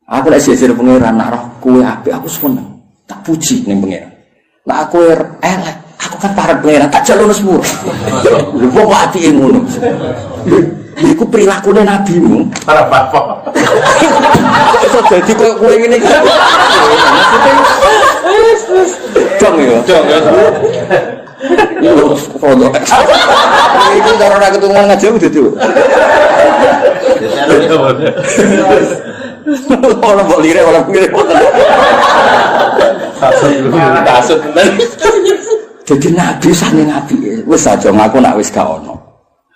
Aku lek jejer pangeran nak roh kowe apik aku seneng. Tak puji ning pangeran. Nak aku elek, aku kan parek pangeran tak jalono sepuro. Lha wong apike ngono. Iku perilaku nabimu. Para bapak. Iso dadi koyo kowe ngene iki. Dong ya. Dong ya. Yo foto. Iku karo ora ketungan ngaji udah tuh. Ora mbok lire ora ngene. Kasut tenan. Jadi nabi sange nabi. Wis aja ngaku nak wis gak ono.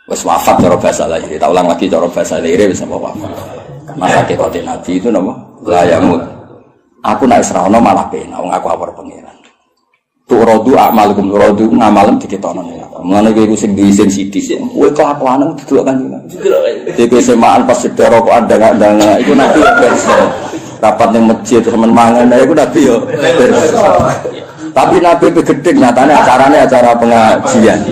Wis wafat cara bahasa lahir. Tak ulang lagi cara bahasa lahir wis wafat. Masa kekote nabi itu napa? La yamut. Aku nek isra ono malah penak wong aku awar pangeran. Tu rodu amalukum rodu ngamalem diketono nek. Mulane kowe sing diisin sithik sik. Kowe kelakuan didelok kan. Didelok. Semaan pas sedero kok andang-andang iku nabi versi. Rapat ning masjid temen mangan iku nabi yo. Tapi nabi gede nyatane acarane acara pengajian.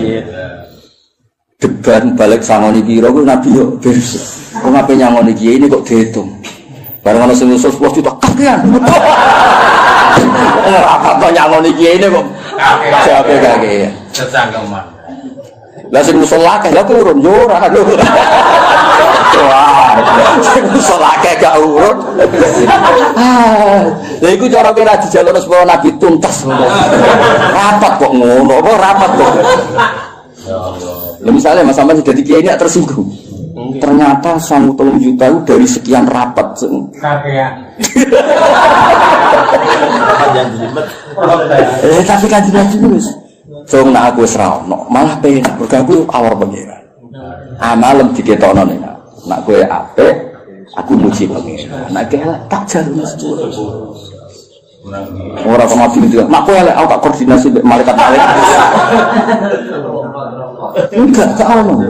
Deban balik sangoni piro ku nabi yo beres. Kok ngape nyangoni kiye ini kok diitung. Bareng ana sing usus pos ditok kakean. Apa kok nyangoni kiye ini kok kakean. Cecangkeman. Lah sing usul akeh lha turun yo ora lho. Wah, sing usul akeh gak urut. Lha iku cara kira dijaluk supaya nabi tuntas. Rapat kok ngono, apa rapat kok. Misalnya Mas Samad sudah kiai ini tersinggung. Ternyata 1 juta itu dari sekian rapat. Tapi kan tidak terus. Jom nak aku serawno, malah penak. Bergabung awal pengiran. Amalem diketono nih. Nak gue apik, aku muji pengiran. Nak kelak tak jalan mesti. Orang kemati itu, nak gue elek, aku tak koordinasi malaikat. Enggak tahu.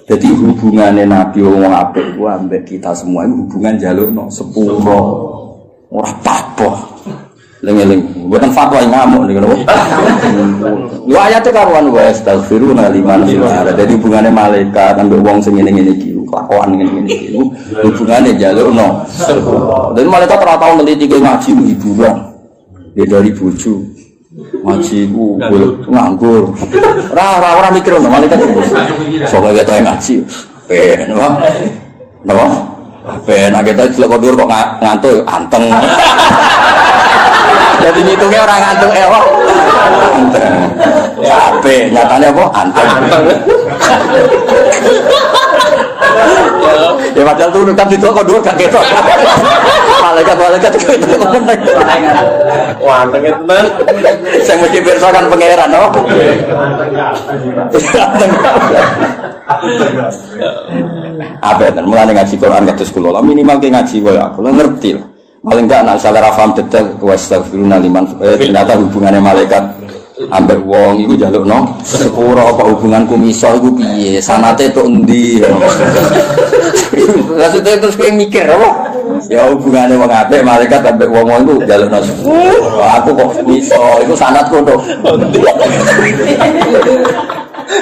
Jadi hubungannya Nabi wong apik ku ambek kita semua itu hubungan jalukno sepuro. Ora apa-apa. Lengeleng, bukan fatwa yang ngamuk nih kalau. Lu ayatnya karuan wa astaghfiruna liman ada. Jadi hubungannya malaikat ambek wong sing ngene-ngene iki, kelakuan ngene-ngene iki. Hubungannya jalukno sepuro. Dan malaikat ora tau neliti ngaji hiburan. Ya dari bojo. Ngaji ku nganggur. Ora mikir ngono malaikat. Soale kita ngaji. Ben wae. Napa? Ben kita delok kondur kok ngantuk anteng. Jadi ngitungnya orang ngantuk ewok. Anteng. Capek, nyatanya apa? Anteng. Ya padahal tuh kan itu kondur gak ketok. Malaikat itu Wah, anteng tenan. Saya mesti bersokan pangeran, no? Apa dan mulai ngaji Quran kados kula minimal ke ngaji wae aku ngerti lah. Paling enggak nak salah paham detail wastaghfiruna liman ternyata hubungannya malaikat ambek wong iku njalukno sepuro apa hubunganku misal iku piye sanate tok endi. Lah terus kowe mikir apa? Ya hubungannya wong apik malaikat ambek wong-wong iku njalukno sepuro. Aku kok misal iku sanatku tok endi.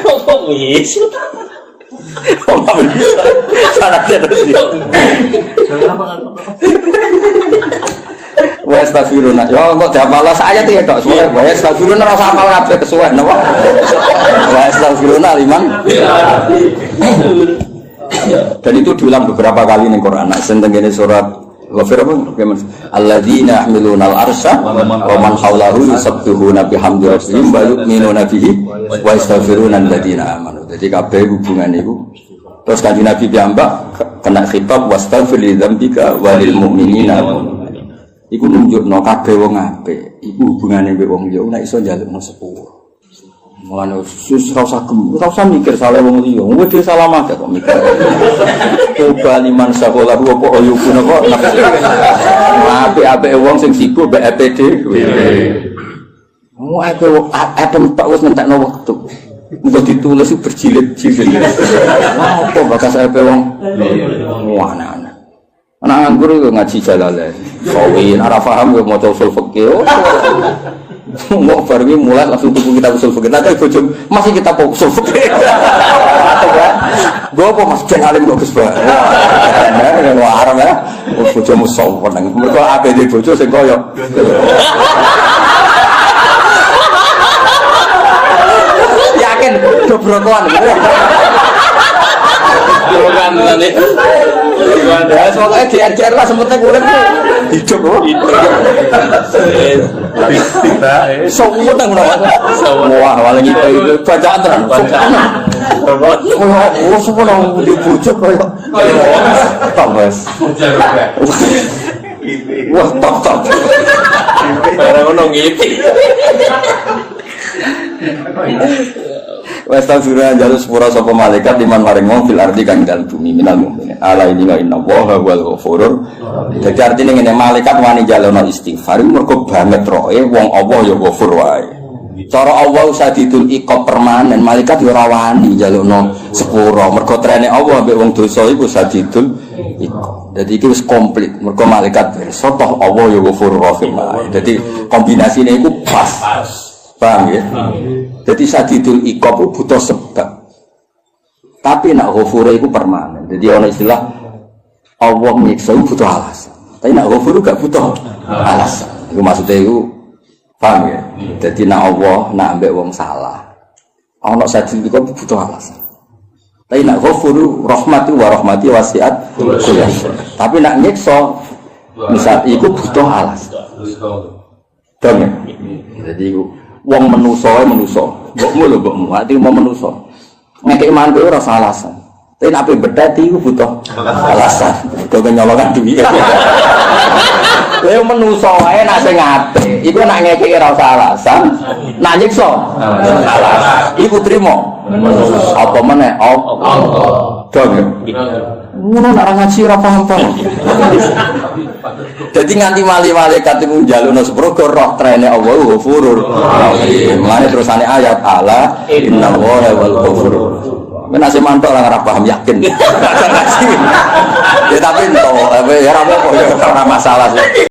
Kok wis. Sanatnya terus. Wa astaghfiruna. Yo kok dihafal saya tuh ya tok. Wa astaghfiruna ora usah hafal kabeh kesuwen napa? Wa astaghfiruna liman. Dan itu diulang beberapa kali ning Quran. Sing tengene surat Ghafir apa? Alladzina yahmiluna al-arsya wa man hawlahu yusabbihuna bihamdi rabbihim wa yu'minuna bihi wa yastaghfiruna alladzina amanu. Jadi kabeh hubungan niku terus kanjeng Nabi piyambak kena khitab wastaghfir li dzambika walil mu'minina. Iku nunjukno kabeh wong apik, iku hubungane mbek wong liya nek iso njalukno sepuro. Mulane sus ora usah mikir salah wong liya. Wong dhewe salah mate kok mikir. Coba liman sakola apa oyukune kok apik-apik wong sing sibuk mbek APD. Wong adem tok wis ngentekno wektu. Muga ditulis berjilid-jilid. Apa bakas APD wong? Wah, ana. Anak anggur itu ngaji Jalalain. Kawin, ora paham yo maca usul fikih. Mau baru mulai langsung tuku kitab usul fikih. Nanti bojo masih kitab usul fikih. Gue apa Mas Ben alim bagus banget. Wah, arem ya. Bojomu sopan nang. Mergo APD bojo sing koyo. Yakin dobrokoan. Dobrokan tadi. Ya, soalnya diajar lah sempetnya kulit hidup loh. Semua tang wah, walau itu bacaan terang. Wah, semua nang dibujuk kayak. Tambas. Wah, top. Barang ono ngiti. Wes tafsirah jalur sepura sapa malaikat liman maring wong fil ardi kang dalem bumi minal mukminin. Ala ini wa inna wa wal ghafurur. Dadi artine ngene malaikat wani jalono istighfar mergo banget roe wong Allah ya ghafur wae. Cara Allah sadidul iqab permanen malaikat ya ora wani jalono sepura mergo trene Allah mbek wong dosa iku sadidul iqab. Dadi iki wis komplit mergo malaikat pirsa toh Allah ya ghafurur rahim wae. Dadi kombinasine iku pas. Paham ya? Jadi sadidul iqab itu butuh sebab. Tapi nak ghafur itu permanen. Jadi ana istilah Allah nyiksa butuh alasan. Tapi nak ghafur gak butuh alasan. Itu maksudnya itu paham ya? Jadi nak Allah nak ambek wong salah. Ana sadidul iqab butuh alasan. Tapi nak ghafur rahmati wa rahmati wasiat kulli syai. Tapi nak nyiksa misal iku butuh alasan. Dong ya? Jadi iku wong menuso, mbokmu lho mbokmu, ati mau menuso. Ngekek mantu ora salah alasan. Tapi nek ape bedati iku butuh alasan. Kok nyolongan duwi. Kowe menuso wae nek sing apik, iku nek ngekek ora usah alasan, nak nyiksa alasan. Iku trimo. Apa meneh? Allah. Dong. Ngono nek ngaji ora paham-paham. Jadi nganti malaikat itu njalukno sepuro roh trene Allah ghafurur rahim. Mulane terusane ayat ala innallaha wal ghafurur. Men asih mantuk ora paham yakin. Ya tapi entuk, ya ora apa-apa ya ora masalah.